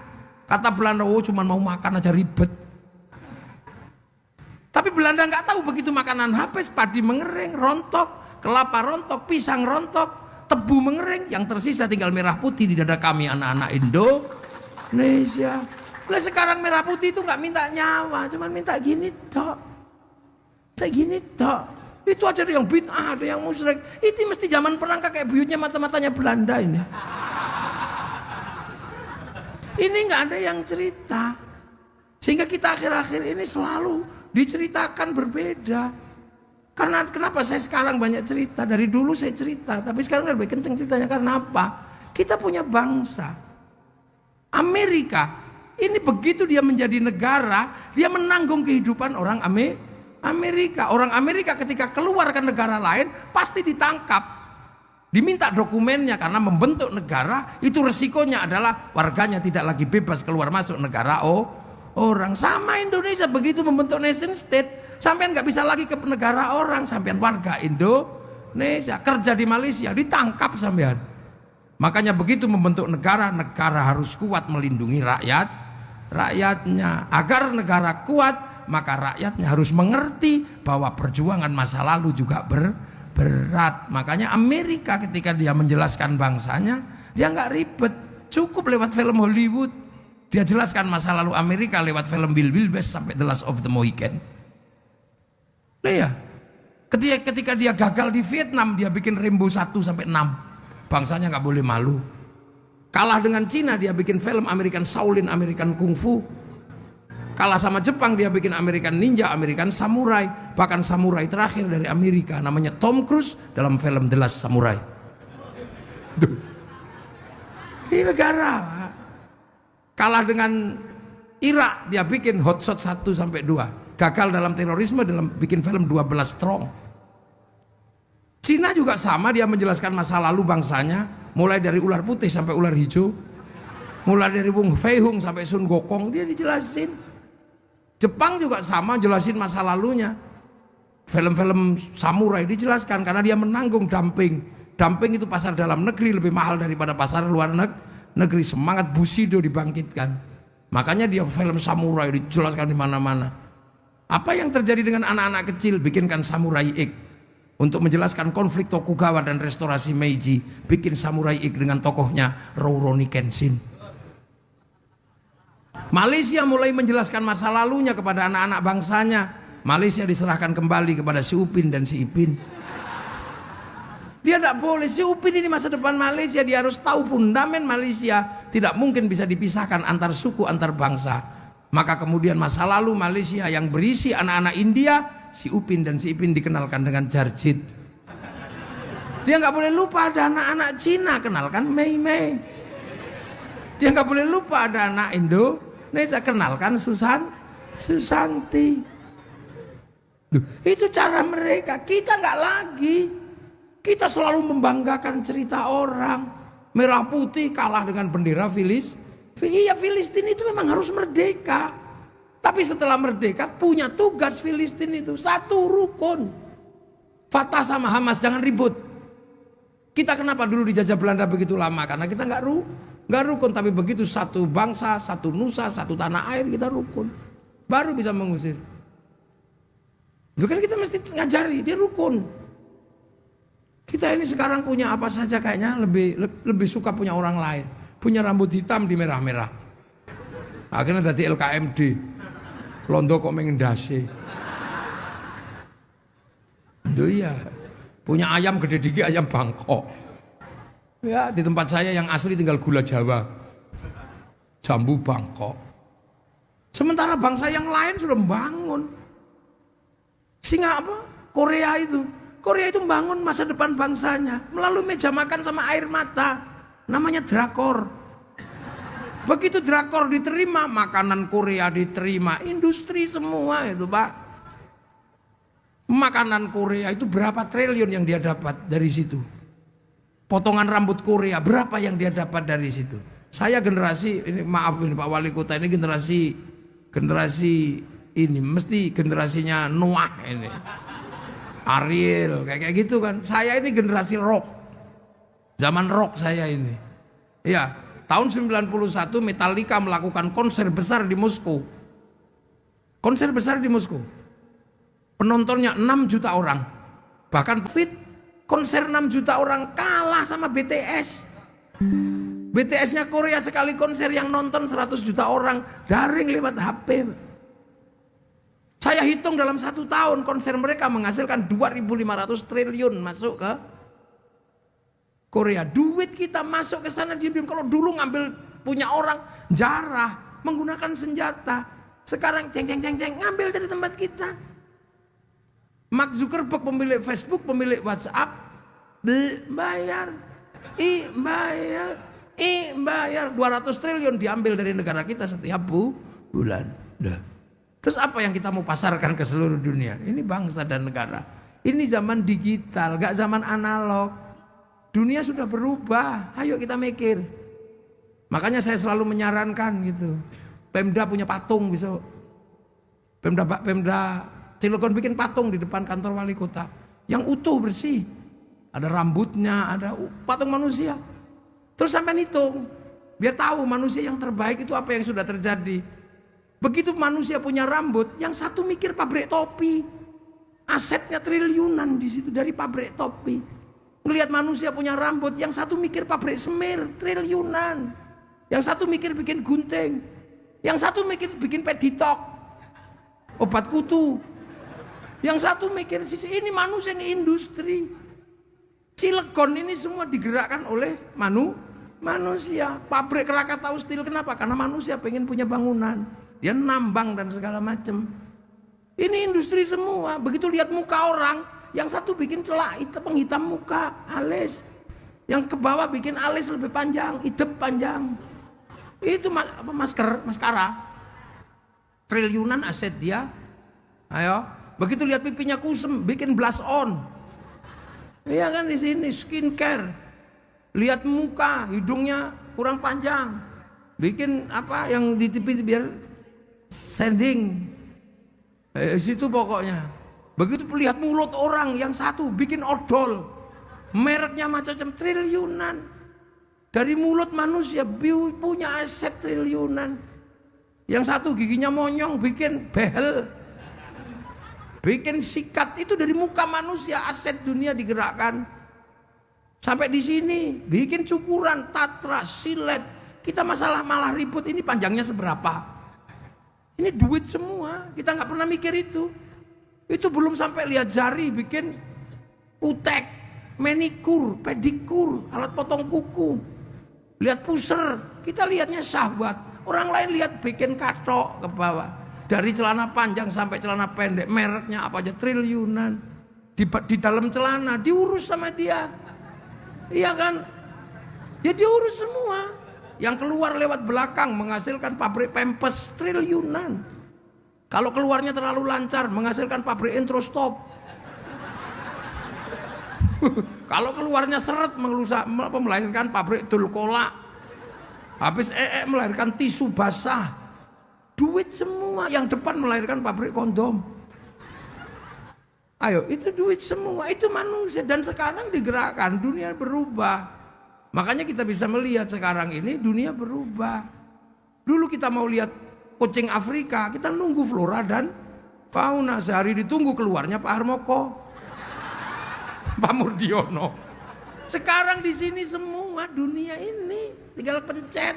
Kata Belanda, oh cuma mau makan aja ribet. Tapi Belanda gak tahu begitu makanan habis, padi mengering, rontok, kelapa rontok, pisang rontok, tebu mengering. Yang tersisa tinggal merah putih di dada kami anak-anak Indonesia. Lah sekarang merah putih itu nggak minta nyawa, cuman minta gini tok, kayak gini tok. Itu aja ada yang bid'ah, ada yang musyrik. Itu mesti zaman perang kayak buyutnya mata-matanya Belanda ini. Ini nggak ada yang cerita, sehingga kita akhir-akhir ini selalu diceritakan berbeda. Karena kenapa saya sekarang banyak cerita? Dari dulu saya cerita, tapi sekarang lebih kenceng ceritanya. Karena apa? Kita punya bangsa. Amerika ini begitu dia menjadi negara, dia menanggung kehidupan orang Amerika. Orang Amerika ketika keluar ke negara lain pasti ditangkap, diminta dokumennya, karena membentuk negara itu resikonya adalah warganya tidak lagi bebas keluar masuk negara orang. Sama Indonesia begitu membentuk nation state, sampean nggak bisa lagi ke negara orang, sampean warga Indonesia kerja di Malaysia ditangkap sampean. Makanya begitu membentuk negara, negara harus kuat melindungi rakyatnya. Agar negara kuat, maka rakyatnya harus mengerti bahwa perjuangan masa lalu juga berat. Makanya Amerika ketika dia menjelaskan bangsanya, dia nggak ribet, cukup lewat film Hollywood. Dia jelaskan masa lalu Amerika lewat film Wild Wild West sampai The Last of the Mohicans. Nah ya, ketika dia gagal di Vietnam, dia bikin Rambo 1 sampai 6. Bangsanya nggak boleh malu. Kalah dengan Cina, dia bikin film American Shaolin, American Kung Fu. Kalah sama Jepang, dia bikin American Ninja, American Samurai. Bahkan samurai terakhir dari Amerika namanya Tom Cruise dalam film The Last Samurai. Duh. Ini negara. Kalah dengan Irak, dia bikin Hot Shot 1 sampai 2. Gagal dalam terorisme dalam bikin film 12 Strong. Cina juga sama, dia menjelaskan masa lalu bangsanya, mulai dari ular putih sampai ular hijau, mulai dari Wong Fei Hung sampai Sun Gokong, dia dijelasin. Jepang juga sama, jelasin masa lalunya. Film-film samurai dijelaskan karena dia menanggung dumping. Dumping itu pasar dalam negeri lebih mahal daripada pasar luar negeri. Semangat Bushido dibangkitkan. Makanya dia film samurai dijelaskan di mana-mana. Apa yang terjadi dengan anak-anak kecil? Bikinkan Samurai X. Untuk menjelaskan konflik Tokugawa dan restorasi Meiji, bikin Samurai X dengan tokohnya Rurouni Kenshin. Malaysia mulai menjelaskan masa lalunya kepada anak-anak bangsanya. Malaysia diserahkan kembali kepada si Upin dan si Ipin. Dia tidak boleh, si Upin ini masa depan Malaysia, dia harus tahu fundament Malaysia. Tidak mungkin bisa dipisahkan antar suku, antar bangsa. Maka kemudian masa lalu Malaysia yang berisi anak-anak India, si Upin dan si Ipin dikenalkan dengan Jarjit. Dia nggak boleh lupa ada anak-anak Cina, kenalkan Mei Mei. Dia nggak boleh lupa ada anak Indonesia, kenalkan Susanti. Duh, itu cara mereka. Kita nggak lagi. Kita selalu membanggakan cerita orang. Merah putih kalah dengan bendera Filistin. Iya, Filistin itu memang harus merdeka. Tapi setelah merdeka punya tugas Filistin itu satu rukun. Fatah sama Hamas jangan ribut. Kita kenapa dulu dijajah Belanda begitu lama? Karena kita nggak rukun. Tapi begitu satu bangsa, satu nusa, satu tanah air kita rukun. baru bisa mengusir. Itu kan kita mesti ngajari, dia rukun. Kita ini sekarang punya apa saja kayaknya lebih suka punya orang lain. Punya rambut hitam di merah-merah. Akhirnya jadi LKMD. Londo kok mengendasi. Itu iya. Punya ayam gede dikit, ayam Bangkok. Ya, di tempat saya yang asli tinggal gula Jawa. Jambu Bangkok. Sementara bangsa yang lain sudah membangun. Singa apa? Korea itu. Korea itu membangun masa depan bangsanya melalui meja makan sama air mata. Namanya drakor. Begitu drakor diterima, makanan Korea diterima, industri semua itu, Pak. Makanan Korea itu berapa triliun yang dia dapat dari situ. Potongan rambut Korea berapa yang dia dapat dari situ. Saya generasi ini, maaf ini Pak Wali Kota, ini generasi ini mesti generasinya Noah ini. Ariel kayak gitu kan. Saya ini generasi rock. Zaman rock saya ini. Ya, tahun 91 Metallica melakukan konser besar di Moskow. Konser besar di Moskow. Penontonnya 6 juta orang. Bahkan fit konser 6 juta orang kalah sama BTS. BTS-nya Korea sekali konser yang nonton 100 juta orang, daring lewat HP. Saya hitung dalam 1 tahun konser mereka menghasilkan 2.500 triliun masuk ke Korea. Duit kita masuk ke sana diam-diam. Kalau dulu ngambil punya orang, jarah, menggunakan senjata. Sekarang ceng ngambil dari tempat kita. Mark Zuckerberg pemilik Facebook, pemilik WhatsApp, bayar 200 triliun diambil dari negara kita setiap bulan. Terus apa yang kita mau pasarkan ke seluruh dunia? Ini bangsa dan negara. Ini zaman digital, gak zaman analog. Dunia sudah berubah. Ayo kita mikir. Makanya saya selalu menyarankan gitu. Pemda punya patung besok. Pemda Cilegon bikin patung di depan kantor wali kota. Yang utuh bersih. Ada rambutnya, ada patung manusia. Terus sampai hitung. Biar tahu manusia yang terbaik itu apa yang sudah terjadi. Begitu manusia punya rambut, yang satu mikir pabrik topi. Asetnya triliunan di situ dari pabrik topi. Ngelihat manusia punya rambut, yang satu mikir pabrik semir, triliunan. Yang satu mikir bikin gunting. Yang satu mikir bikin peditok. Obat kutu. Yang satu mikir, ini manusia, ini industri. Cilegon ini semua digerakkan oleh manusia. Pabrik Krakatau Steel kenapa? Karena manusia pengen punya bangunan. Dia nambang dan segala macam. Ini industri semua. Begitu lihat muka orang, yang satu bikin celak penghitam muka, alis. Yang ke bawah bikin alis lebih panjang, hidup panjang. Itu maskara. Triliunan aset dia. Ayo, begitu lihat pipinya kusem, bikin blush on. Iya kan di sini skincare. Lihat muka, hidungnya kurang panjang. Bikin apa yang di TV biar sending. Situ pokoknya. Begitu lihat mulut orang, yang satu bikin odol. Mereknya macam-macam triliunan. Dari mulut manusia punya aset triliunan. Yang satu giginya monyong bikin behel. Bikin sikat, itu dari muka manusia aset dunia digerakkan. Sampai di sini bikin cukuran, tatra, silet. Kita malah ribut ini panjangnya seberapa. Ini duit semua, kita nggak pernah mikir itu. Itu belum sampai lihat jari bikin kutek, manikur, pedikur, alat potong kuku. Lihat puser, kita lihatnya syahwat. Orang lain lihat bikin katok ke bawah. Dari celana panjang sampai celana pendek, mereknya apa aja triliunan. Di dalam celana diurus sama dia. Iya kan? Ya diurus semua. Yang keluar lewat belakang menghasilkan pabrik Pampers triliunan. Kalau keluarnya terlalu lancar menghasilkan pabrik Introstop. Kalau keluarnya seret melahirkan pabrik Dulcola. Habis melahirkan tisu basah. Duit semua. Yang depan melahirkan pabrik kondom. Ayo, itu duit semua. Itu manusia. Dan sekarang digerakkan. Dunia berubah. Makanya kita bisa melihat sekarang ini dunia berubah. Dulu kita mau lihat kucing Afrika, kita nunggu flora dan fauna. Sehari ditunggu keluarnya Pak Harmoko, Pak Murdiono. Sekarang di sini semua dunia ini tinggal pencet.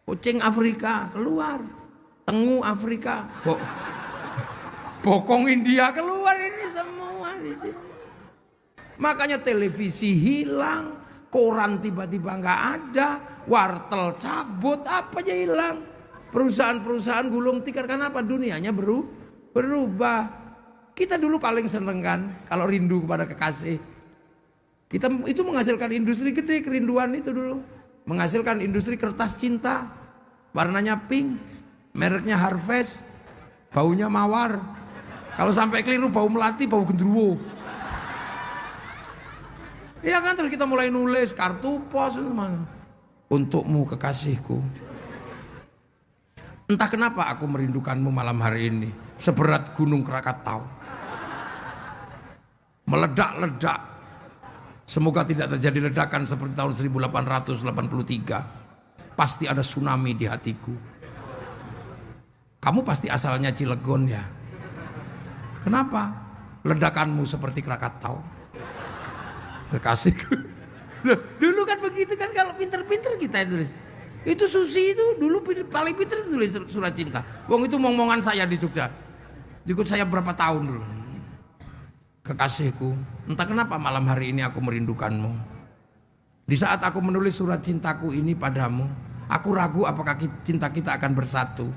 Kucing Afrika keluar, tengu Afrika, bokong India keluar, ini semua di sini. Makanya televisi hilang, koran tiba-tiba nggak ada, wartel cabut, apa aja hilang. Perusahaan-perusahaan gulung tikar, kenapa? Dunianya berubah. Kita dulu paling seneng kan kalau rindu kepada kekasih. Kita itu menghasilkan industri gede, kerinduan itu dulu. Menghasilkan industri kertas cinta. Warnanya pink, mereknya Harvest, baunya mawar. Kalau sampai keliru bau melati, bau gendruwo. Iya kan, terus kita mulai nulis kartu pos untukmu kekasihku. Entah kenapa aku merindukanmu malam hari ini seberat gunung Krakatau. Meledak-ledak. Semoga tidak terjadi ledakan seperti tahun 1883. Pasti ada tsunami di hatiku. Kamu pasti asalnya Cilegon ya. Kenapa? Ledakanmu seperti Krakatau. Kekasihku. Dulu kan begitu kan, kalau pinter-pinter kita itu. Itu Susi itu dulu paling pinter tulis surat cinta. Wong itu ngomong-ngomongan saya di Jogja. Ikut saya berapa tahun dulu. Kekasihku, entah kenapa malam hari ini aku merindukanmu. Di saat aku menulis surat cintaku ini padamu, aku ragu apakah cinta kita akan bersatu.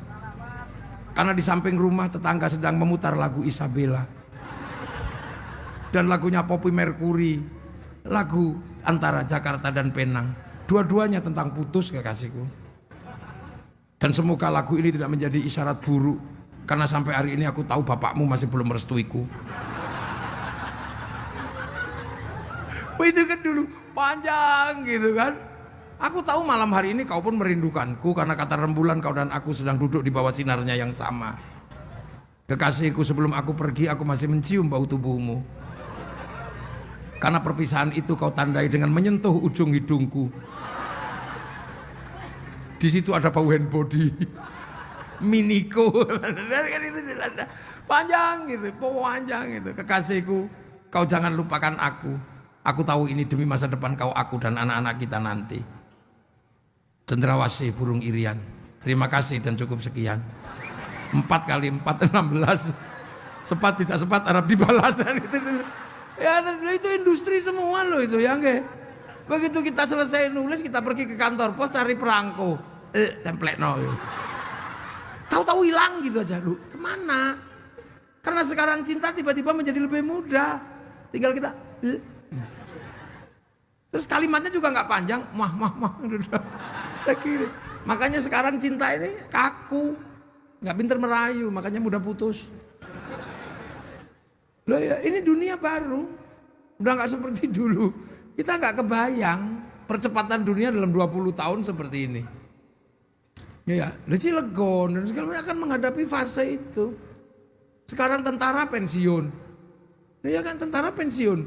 Karena di samping rumah tetangga sedang memutar lagu Isabella. Dan lagunya Poppy Mercury. Lagu antara Jakarta dan Penang. Dua-duanya tentang putus, kekasihku. Dan semoga lagu ini tidak menjadi isyarat buruk, karena sampai hari ini aku tahu bapakmu masih belum merestuiku. Itu kan dulu panjang gitu kan. Aku tahu malam hari ini kau pun merindukanku, karena kata rembulan kau dan aku sedang duduk di bawah sinarnya yang sama. Kekasihku, sebelum aku pergi aku masih mencium bau tubuhmu. Karena perpisahan itu kau tandai dengan menyentuh ujung hidungku. Di situ ada bau hand body, Miniko, kan itu panjang gitu, panjang gitu. Kekasihku, kau jangan lupakan aku. Aku tahu ini demi masa depan kau, aku dan anak-anak kita nanti. Cendrawasih burung irian. Terima kasih dan cukup sekian. 4 kali 4 16. Sepat tidak sepat Arab dibalasan itu dulu. Ya itu industri semua loh itu ya nggak. Begitu kita selesai nulis, kita pergi ke kantor pos cari perangko, template no. Tahu-tahu hilang gitu aja lu. Kemana? Karena sekarang cinta tiba-tiba menjadi lebih mudah. Tinggal kita. Terus kalimatnya juga nggak panjang, mah. Saya kira. Makanya sekarang cinta ini kaku, nggak pinter merayu, makanya mudah putus. Loh ya, ini dunia baru, udah nggak seperti dulu. Kita nggak kebayang percepatan dunia dalam 20 tahun seperti ini. Ya, Cilegon dan segala akan menghadapi fase itu. Sekarang tentara pensiun, ya kan, tentara pensiun.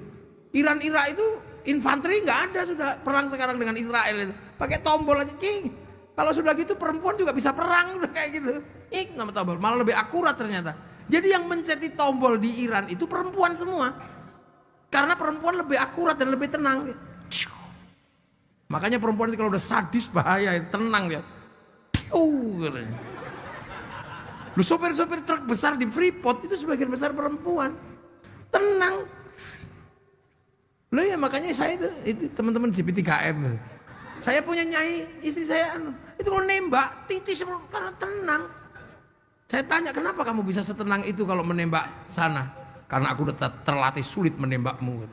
Iran Irak itu infanteri nggak ada, sudah perang sekarang dengan Israel itu. Pakai tombol aja, cing. Kalau sudah gitu perempuan juga bisa perang, udah kayak gitu. Nama tombol, malah lebih akurat ternyata. Jadi yang menceti tombol di Iran itu perempuan semua. Karena perempuan lebih akurat dan lebih tenang. Makanya perempuan itu kalau udah sadis bahaya, tenang dia. Lu sopir-sopir truk besar di Freeport itu sebagian besar perempuan. Tenang. Loh ya makanya saya itu teman-teman JP3M. Saya punya nyai, istri saya itu kalau nembak titis karena tenang. Saya tanya, kenapa kamu bisa setenang itu kalau menembak sana? Karena aku udah terlatih sulit menembakmu.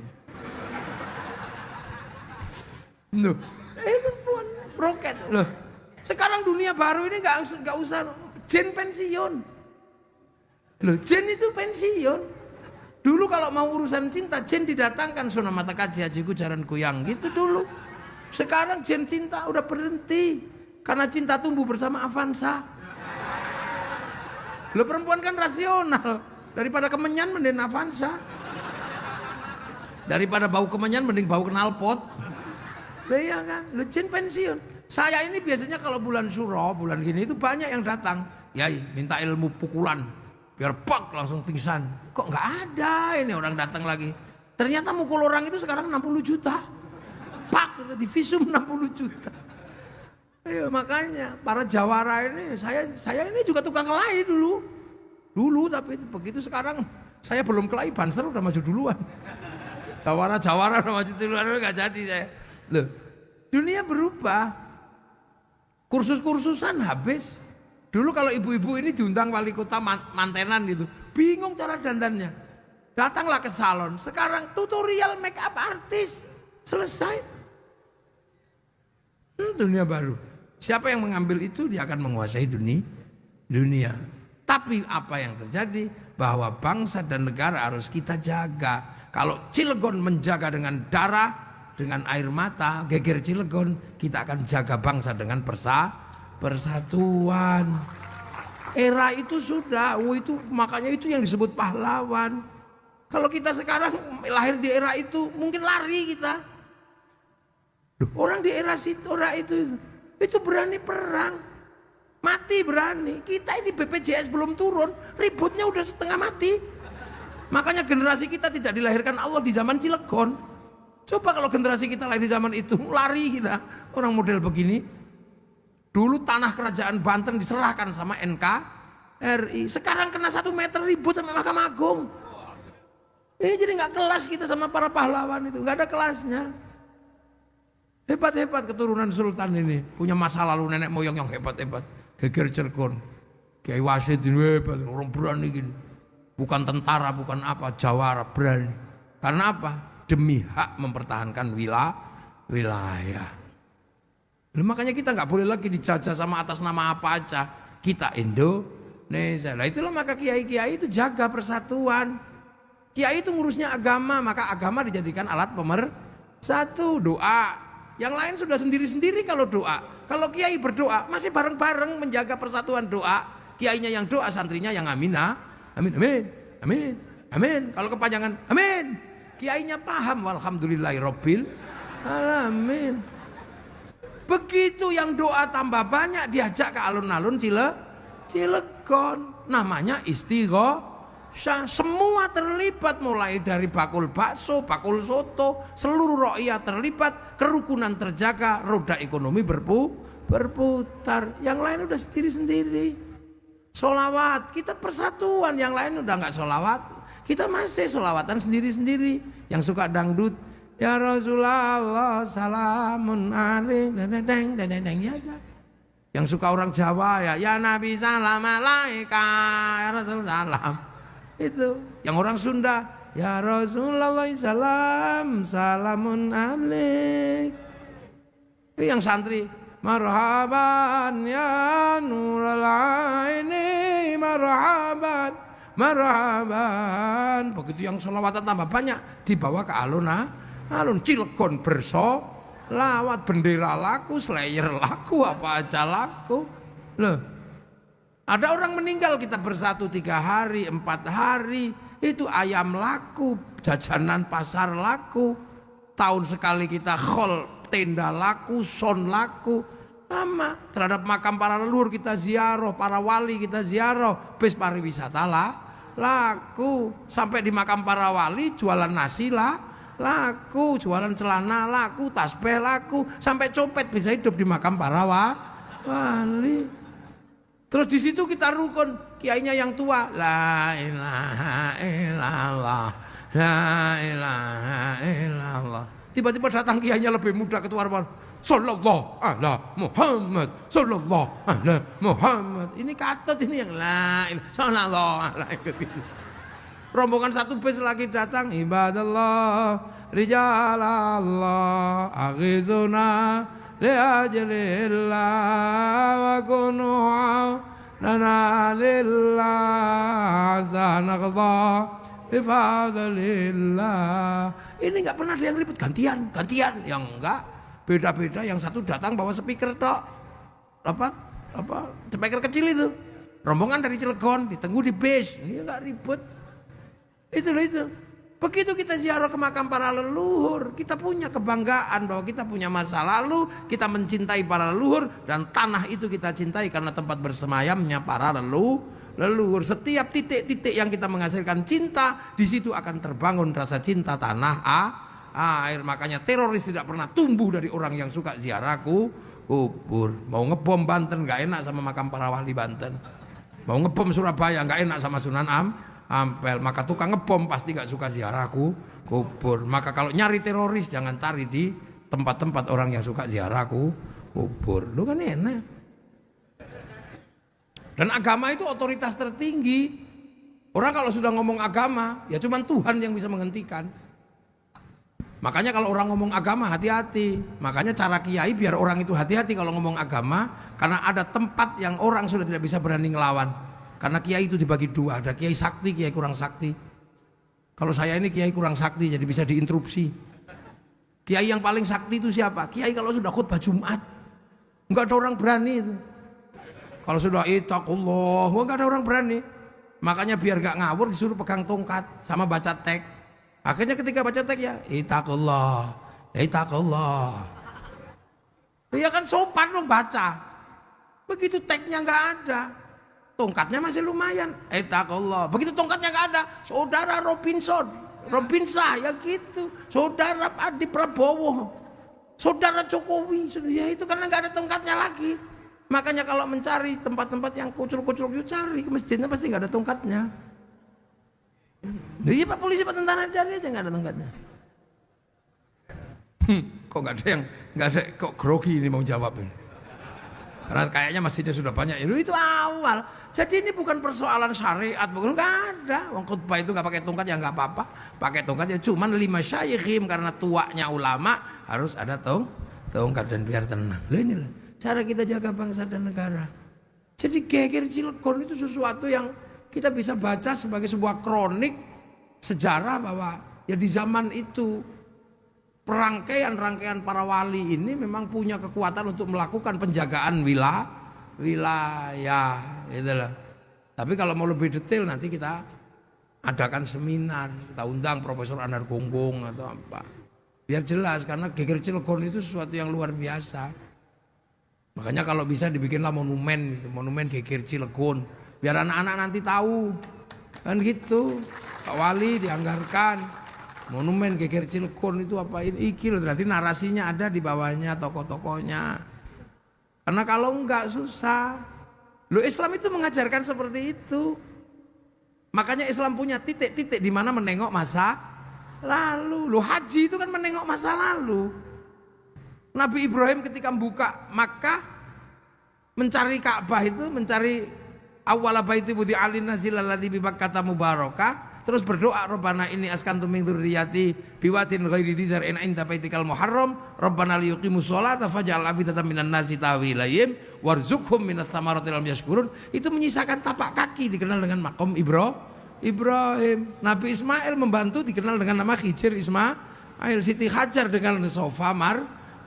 Loh, perempuan roket. Loh, sekarang dunia baru ini nggak usah Jen pensiun. Loh, Jen itu pensiun. Dulu kalau mau urusan cinta, Jen didatangkan Sunan Mata Kaji Hajiku Jaran Goyang gitu dulu. Sekarang Jen cinta udah berhenti karena cinta tumbuh bersama Avanza. Lo perempuan kan rasional, daripada kemenyan mending Avanza, daripada bau kemenyan mending bau knalpot. Iya kan, lo Jen pensiun. Saya ini biasanya kalau bulan Suro, bulan gini itu banyak yang datang. Yai minta ilmu pukulan biar bak langsung pingsan. Kok nggak ada ini orang datang lagi. Ternyata mukul orang itu sekarang 60 juta. Pak itu di visum 60 juta. Ayo, makanya para jawara ini saya ini juga tukang kelahi dulu tapi begitu sekarang saya belum kelahi, Banser udah maju duluan. Jawara udah maju duluan, nggak jadi saya. Loh, dunia berubah, kursus-kursusan habis. Dulu kalau ibu-ibu ini diundang wali kota mantenan gitu, bingung cara dandannya. Datanglah ke salon, sekarang tutorial make up artis, selesai. Dunia baru. Siapa yang mengambil itu dia akan menguasai dunia. Tapi apa yang terjadi? Bahwa bangsa dan negara harus kita jaga. Kalau Cilegon menjaga dengan darah, dengan air mata, geger Cilegon, kita akan jaga bangsa dengan persatuan. Era itu sudah, itu makanya itu yang disebut pahlawan. Kalau kita sekarang lahir di era itu, mungkin lari kita. Orang di era itu berani perang, mati berani. Kita ini BPJS belum turun, ributnya udah setengah mati. Makanya generasi kita tidak dilahirkan Allah di zaman Cilegon. Coba kalau generasi kita lahir di zaman itu, lari kita. Orang model begini. Dulu tanah kerajaan Banten diserahkan sama NKRI. Sekarang kena 1 meter ribut sama Mahkamah Agung. Jadi nggak kelas kita sama para pahlawan itu, nggak ada kelasnya. Hebat-hebat keturunan sultan ini, punya masa lalu nenek moyang yang hebat-hebat. Geger Cilegon, Kiai Wasid ini hebat, orang berani gini. Bukan tentara, bukan apa, jawara berani. Karena apa? Demi hak mempertahankan wilayah. Makanya kita nggak boleh lagi dijajah sama atas nama apa aja. Kita Indonesia. Nah itulah maka kiai-kiai itu jaga persatuan. Kiai itu ngurusnya agama, maka agama dijadikan alat pemersatu. Doa. Yang lain sudah sendiri-sendiri kalau doa. Kalau kiai berdoa masih bareng-bareng menjaga persatuan doa. Kiainya yang doa, santrinya yang amin. Amin. Kalau kepanjangan amin. Kiainya paham, walhamdulillahirabbil alamin. Begitu yang doa tambah banyak diajak ke alun-alun Cilegon. Namanya istighosah. Semua terlibat mulai dari bakul bakso, bakul soto, seluruh rakyat terlibat, kerukunan terjaga, roda ekonomi berputar. Yang lain udah sendiri-sendiri. Solawat, kita persatuan, yang lain udah nggak solawat. Kita masih solawatan sendiri-sendiri. Yang suka dangdut, ya Rasulullah salamun alaik, ya. Yang suka orang Jawa ya Nabi salam alaika, ya Rasul salam. Itu. Yang orang Sunda, ya Rasulullah salamun alaik. Yang santri, marhaban ya nurul aini, marhaban. Begitu yang sholawatan tambah banyak, dibawa ke alun Cilegon bersolawat, bendera laku, slayer laku, apa aja laku. Loh, ada orang meninggal kita bersatu 3 hari, 4 hari, itu ayam laku, jajanan pasar laku, tahun sekali kita khol, tenda laku, son laku. Sama terhadap makam para leluhur kita ziarah, para wali kita ziarah, bis pariwisata laku. Sampai di makam para wali jualan nasi laku, jualan celana laku, tasbih laku, sampai copet bisa hidup di makam para wali. Terus di situ kita rukun, kiainya yang tua, la ilaha illallah, la ilaha illallah. Tiba-tiba datang kiainya lebih muda ketua Ramadan. Sallallahu ala Muhammad, sallallahu ala Muhammad. Ini katut ini yang lain. Sallallahu ala Muhammad. Rombongan satu bis lagi datang. Ibadallah, rijalallah, aghizuna liajlillah wa kunu'a lana lillah zanaqdha bifadlillah. Ini enggak pernah ada yang ribut gantian. Yang enggak. Beda-beda, yang satu datang bawa speaker tok. Speaker kecil itu. Rombongan dari Cilegon ditunggu di bis. Ini enggak ribut. Itu. Begitu kita ziarah ke makam para leluhur, kita punya kebanggaan bahwa kita punya masa lalu, kita mencintai para leluhur, dan tanah itu kita cintai karena tempat bersemayamnya para leluhur. Setiap titik-titik yang kita menghasilkan cinta, di situ akan terbangun rasa cinta tanah air. Makanya teroris tidak pernah tumbuh dari orang yang suka ziarah kubur. Mau ngebom Banten gak enak sama makam para wali Banten. Mau ngebom Surabaya gak enak sama Sunan Ampel. Maka tukang ngebom pasti gak suka ziarah kubur. Maka kalau nyari teroris jangan cari di tempat-tempat orang yang suka ziarah kubur. Lu kan enak. Dan agama itu otoritas tertinggi. Orang kalau sudah ngomong agama, ya cuman Tuhan yang bisa menghentikan. Makanya kalau orang ngomong agama hati-hati. Makanya cara kiai biar orang itu hati-hati kalau ngomong agama, karena ada tempat yang orang sudah tidak bisa berani ngelawan. Karena kiai itu dibagi dua, ada kiai sakti, kiai kurang sakti. Kalau saya ini kiai kurang sakti, jadi bisa diinterupsi. Kiai yang paling sakti itu siapa? Kiai kalau sudah khutbah Jumat, enggak ada orang berani itu. Kalau sudah ittaqullah, enggak ada orang berani. Makanya biar gak ngawur disuruh pegang tongkat sama baca teks. Akhirnya ketika baca teks ya ittaqullah, ittaqullah. Ya kan sopan dong baca. Begitu teksnya nggak ada, tongkatnya masih lumayan. Ittaqullah. Begitu tongkatnya nggak ada, saudara Robinsah ya gitu. Saudara Adi Prabowo, saudara Jokowi. Ya itu karena nggak ada tongkatnya lagi. Makanya kalau mencari tempat-tempat yang kucul-kucul itu cari ke masjidnya pasti nggak ada tongkatnya. Iya Pak polisi, Pak tentara cari aja nggak ada tongkatnya. Kok nggak ada, kok grogi ini mau jawab ini. Karena kayaknya masjidnya sudah banyak. Itu awal. Jadi ini bukan persoalan syariat, bukan, nggak ada. Wong khutbah itu nggak pakai tongkat ya nggak apa-apa. Pakai tongkat ya cuman 5 syaikhim karena tuanya ulama harus ada tongkat dan biar tenang. Inilah cara kita jaga bangsa dan negara. Jadi geger Cilegon itu sesuatu yang kita bisa baca sebagai sebuah kronik sejarah bahwa ya di zaman itu rangkaian para wali ini memang punya kekuatan untuk melakukan penjagaan wilayah itulah. Tapi kalau mau lebih detail nanti kita adakan seminar, kita undang Profesor Anar Gonggong atau apa. Biar jelas karena geger Cilegon itu sesuatu yang luar biasa. Makanya kalau bisa dibikinlah monumen gitu, monumen geger Cilegon. Biar anak-anak nanti tahu. Kan gitu. Pak Wali dianggarkan monumen geger Cilegon itu apa ini iki loh, nanti narasinya ada di bawahnya tokoh-tokohnya. Karena kalau enggak susah. Loh Islam itu mengajarkan seperti itu. Makanya Islam punya titik-titik di mana menengok masa lalu. Loh haji itu kan menengok masa lalu. Nabi Ibrahim ketika membuka Makkah mencari Ka'bah itu, mencari awwala baiti wudi'a lin-nasi alladzi bi Makkah mubarakah, terus berdoa Rabbana inni askantu min dzurriyyati biwadin ghairi dzi zar'in 'inda baitikal muharram Rabbana liyuqimus sholata faj'al afidatan minan nasi tahwi ilaihim warzuqhum minas thamarati lam yashkurun. Itu menyisakan tapak kaki dikenal dengan maqam Ibrahim. Nabi Ismail membantu dikenal dengan nama Hijr Ismail. Siti Hajar dengan Sofa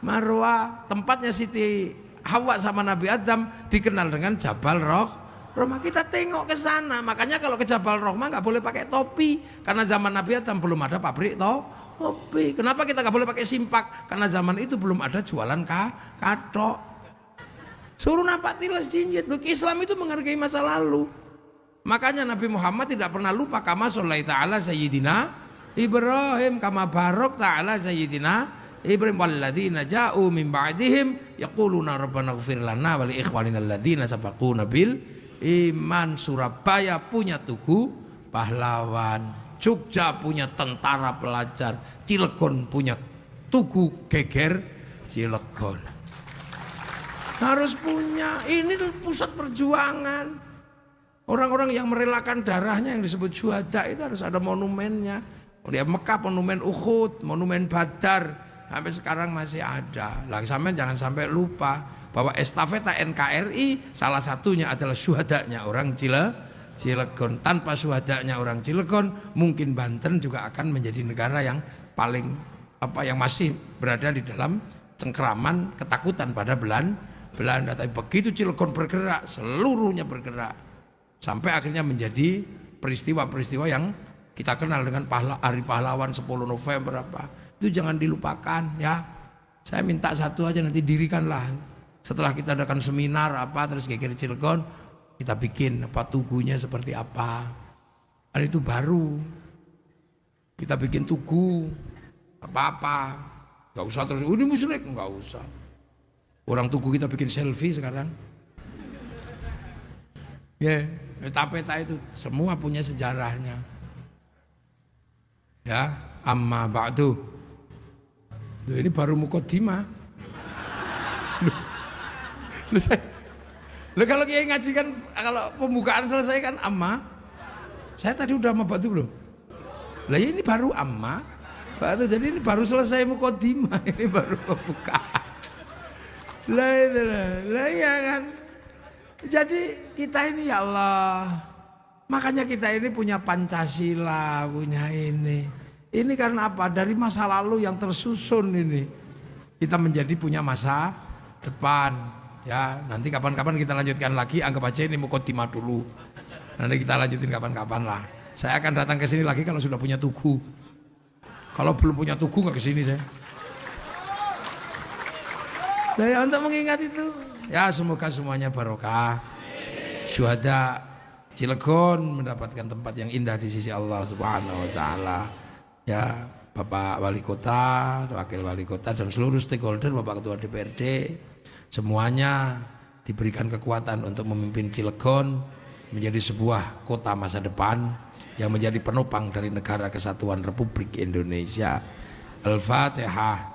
Marwah. Tempatnya Siti Hawa sama Nabi Adam dikenal dengan Jabal Rahmah. Kita tengok ke sana. Makanya kalau ke Jabal Rahmah nggak boleh pakai topi karena zaman Nabi Adam belum ada pabrik topi. Kenapa kita nggak boleh pakai simpak? Karena zaman itu belum ada jualan katok. Suruh napak tilas jinjit. Islam itu menghargai masa lalu. Makanya Nabi Muhammad tidak pernah lupa kama shallaita ala sayyidina Ibrahim, kama barok ta'ala sayyidina Ibrahim walladzina ja'u min ba'dihim yaquluna rabbana ighfir lana wa li ikhwanina alladzina sabaquna bil iman. Surabaya punya tugu pahlawan, Jogja punya tentara pelajar, Cilegon punya tugu geger Cilegon. Harus punya, ini pusat perjuangan. Orang-orang yang merelakan darahnya yang disebut syuhada itu harus ada monumennya. Di Mekah monumen Uhud, monumen Badar. Sampai sekarang masih ada. Lagi sampai jangan sampai lupa bahwa estafeta NKRI salah satunya adalah syuhadanya orang Cilegon. Tanpa syuhadanya orang Cilegon, mungkin Banten juga akan menjadi negara yang paling yang masih berada di dalam cengkeraman ketakutan pada Belanda. Tapi begitu Cilegon bergerak, seluruhnya bergerak sampai akhirnya menjadi peristiwa-peristiwa yang Kita kenal dengan hari pahlawan 10 November apa. Itu jangan dilupakan ya. Saya minta satu aja, nanti dirikanlah. Setelah kita adakan seminar apa terus GKRI Cilegon, kita bikin apa tugunya seperti apa. Dan itu baru. Kita bikin tugu apa-apa. Gak usah terus, ini musyrik, gak usah. Orang tugu kita bikin selfie sekarang. Ya, peta-peta itu semua punya sejarahnya. Ya, amma ba'du. Loh, ini baru mukaddimah. Loh, kalau kiai ngaji kan, kalau pembukaan selesai kan amma. Saya tadi udah sama ba'du belum? Lah ya ini baru amma. Ba'du, jadi ini baru selesai mukaddimah, ini baru pembukaan. Lah ya kan. Jadi kita ini ya Allah. Makanya kita ini punya Pancasila, punya ini. Ini karena apa? Dari masa lalu yang tersusun ini. Kita menjadi punya masa depan. Ya, nanti kapan-kapan kita lanjutkan lagi. Anggap aja ini mukaddimah dulu. Nanti kita lanjutin kapan-kapan lah. Saya akan datang ke sini lagi kalau sudah punya tugu. Kalau belum punya tugu nggak ke sini saya. Nah, ya, untuk mengingat itu, ya semoga semuanya barokah. Syuhada Cilegon mendapatkan tempat yang indah di sisi Allah Subhanahu wa taala. Ya, Bapak Wali Kota, Wakil Wali Kota dan seluruh stakeholder, Bapak Ketua DPRD, semuanya diberikan kekuatan untuk memimpin Cilegon menjadi sebuah kota masa depan yang menjadi penopang dari Negara Kesatuan Republik Indonesia. Al-Fatihah.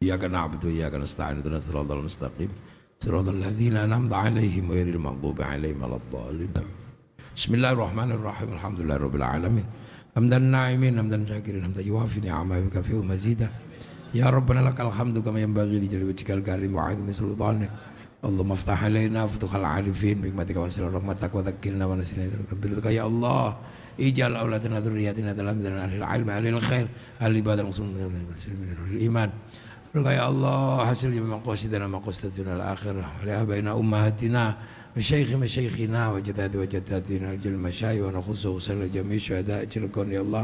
Iyyaka na'budu wa iyyaka nasta'in ihdinas siratal mustaqim siratal ladzina an'amta 'alaihim ghairil maghdubi 'alaihim waladdallin. Bismillahirrahmanirrahim. Alhamdulillahirabbil alamin. Hamdan na'imin hamdan syakirin hamdan yuwafi ni'amahu wa yukafi'u mazidah. Ya Rabbana lakal hamdu kama yanbaghi li jalali wajhikal karim wa 'azimi sultanik. Allahumma iftah 'alaina futuhal 'arifin bi hikmatika wa sirri rahmatika wa dzakkirna wa nasina rabbil ya Allah. Ij'al auladana dzurriyyatina dalam ahlil ilmi ahlil khair ahli ibadah muslimin iman. Ya Allah, hasil maqasidana maqasidana al-akhirah wa li abaina ummahatina مشايخنا وجداتنا رجال المشايخ ونخص وصل جميع شهداء تلكون يا الله.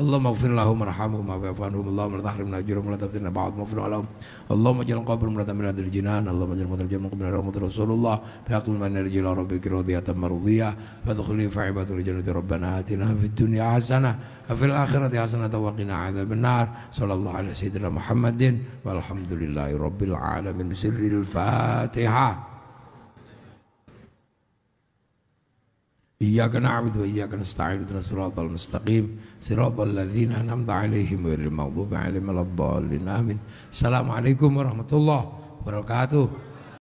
اللهم اغفر لهم وارحمهم واعف عنهم. اللهم لا تحرمنا اجرهم ولا تفتنا بعضهم واغفر لهم. اللهم اجعل قبرهم رضا من هذا الجنان. اللهم اجعل قبرهم جنة من رحمة رسول الله بحق من نرجو الى ربك راضية مرضية فادخلي في عباد الجنة. ربنا آتنا في الدنيا حسنة وفي الآخرة حسنة وقنا عذاب النار. صلى الله على سيدنا محمد والحمد لله رب العالمين. بسر الفاتحة. Iyyaka na'budu wa iyyaka nasta'in ihdinas siratal mustaqim siratal ladzina an'amta 'alaihim ghairil maghdubi 'alaihim waladdallin. Amin. Assalamualaikum warahmatullahi wabarakatuh.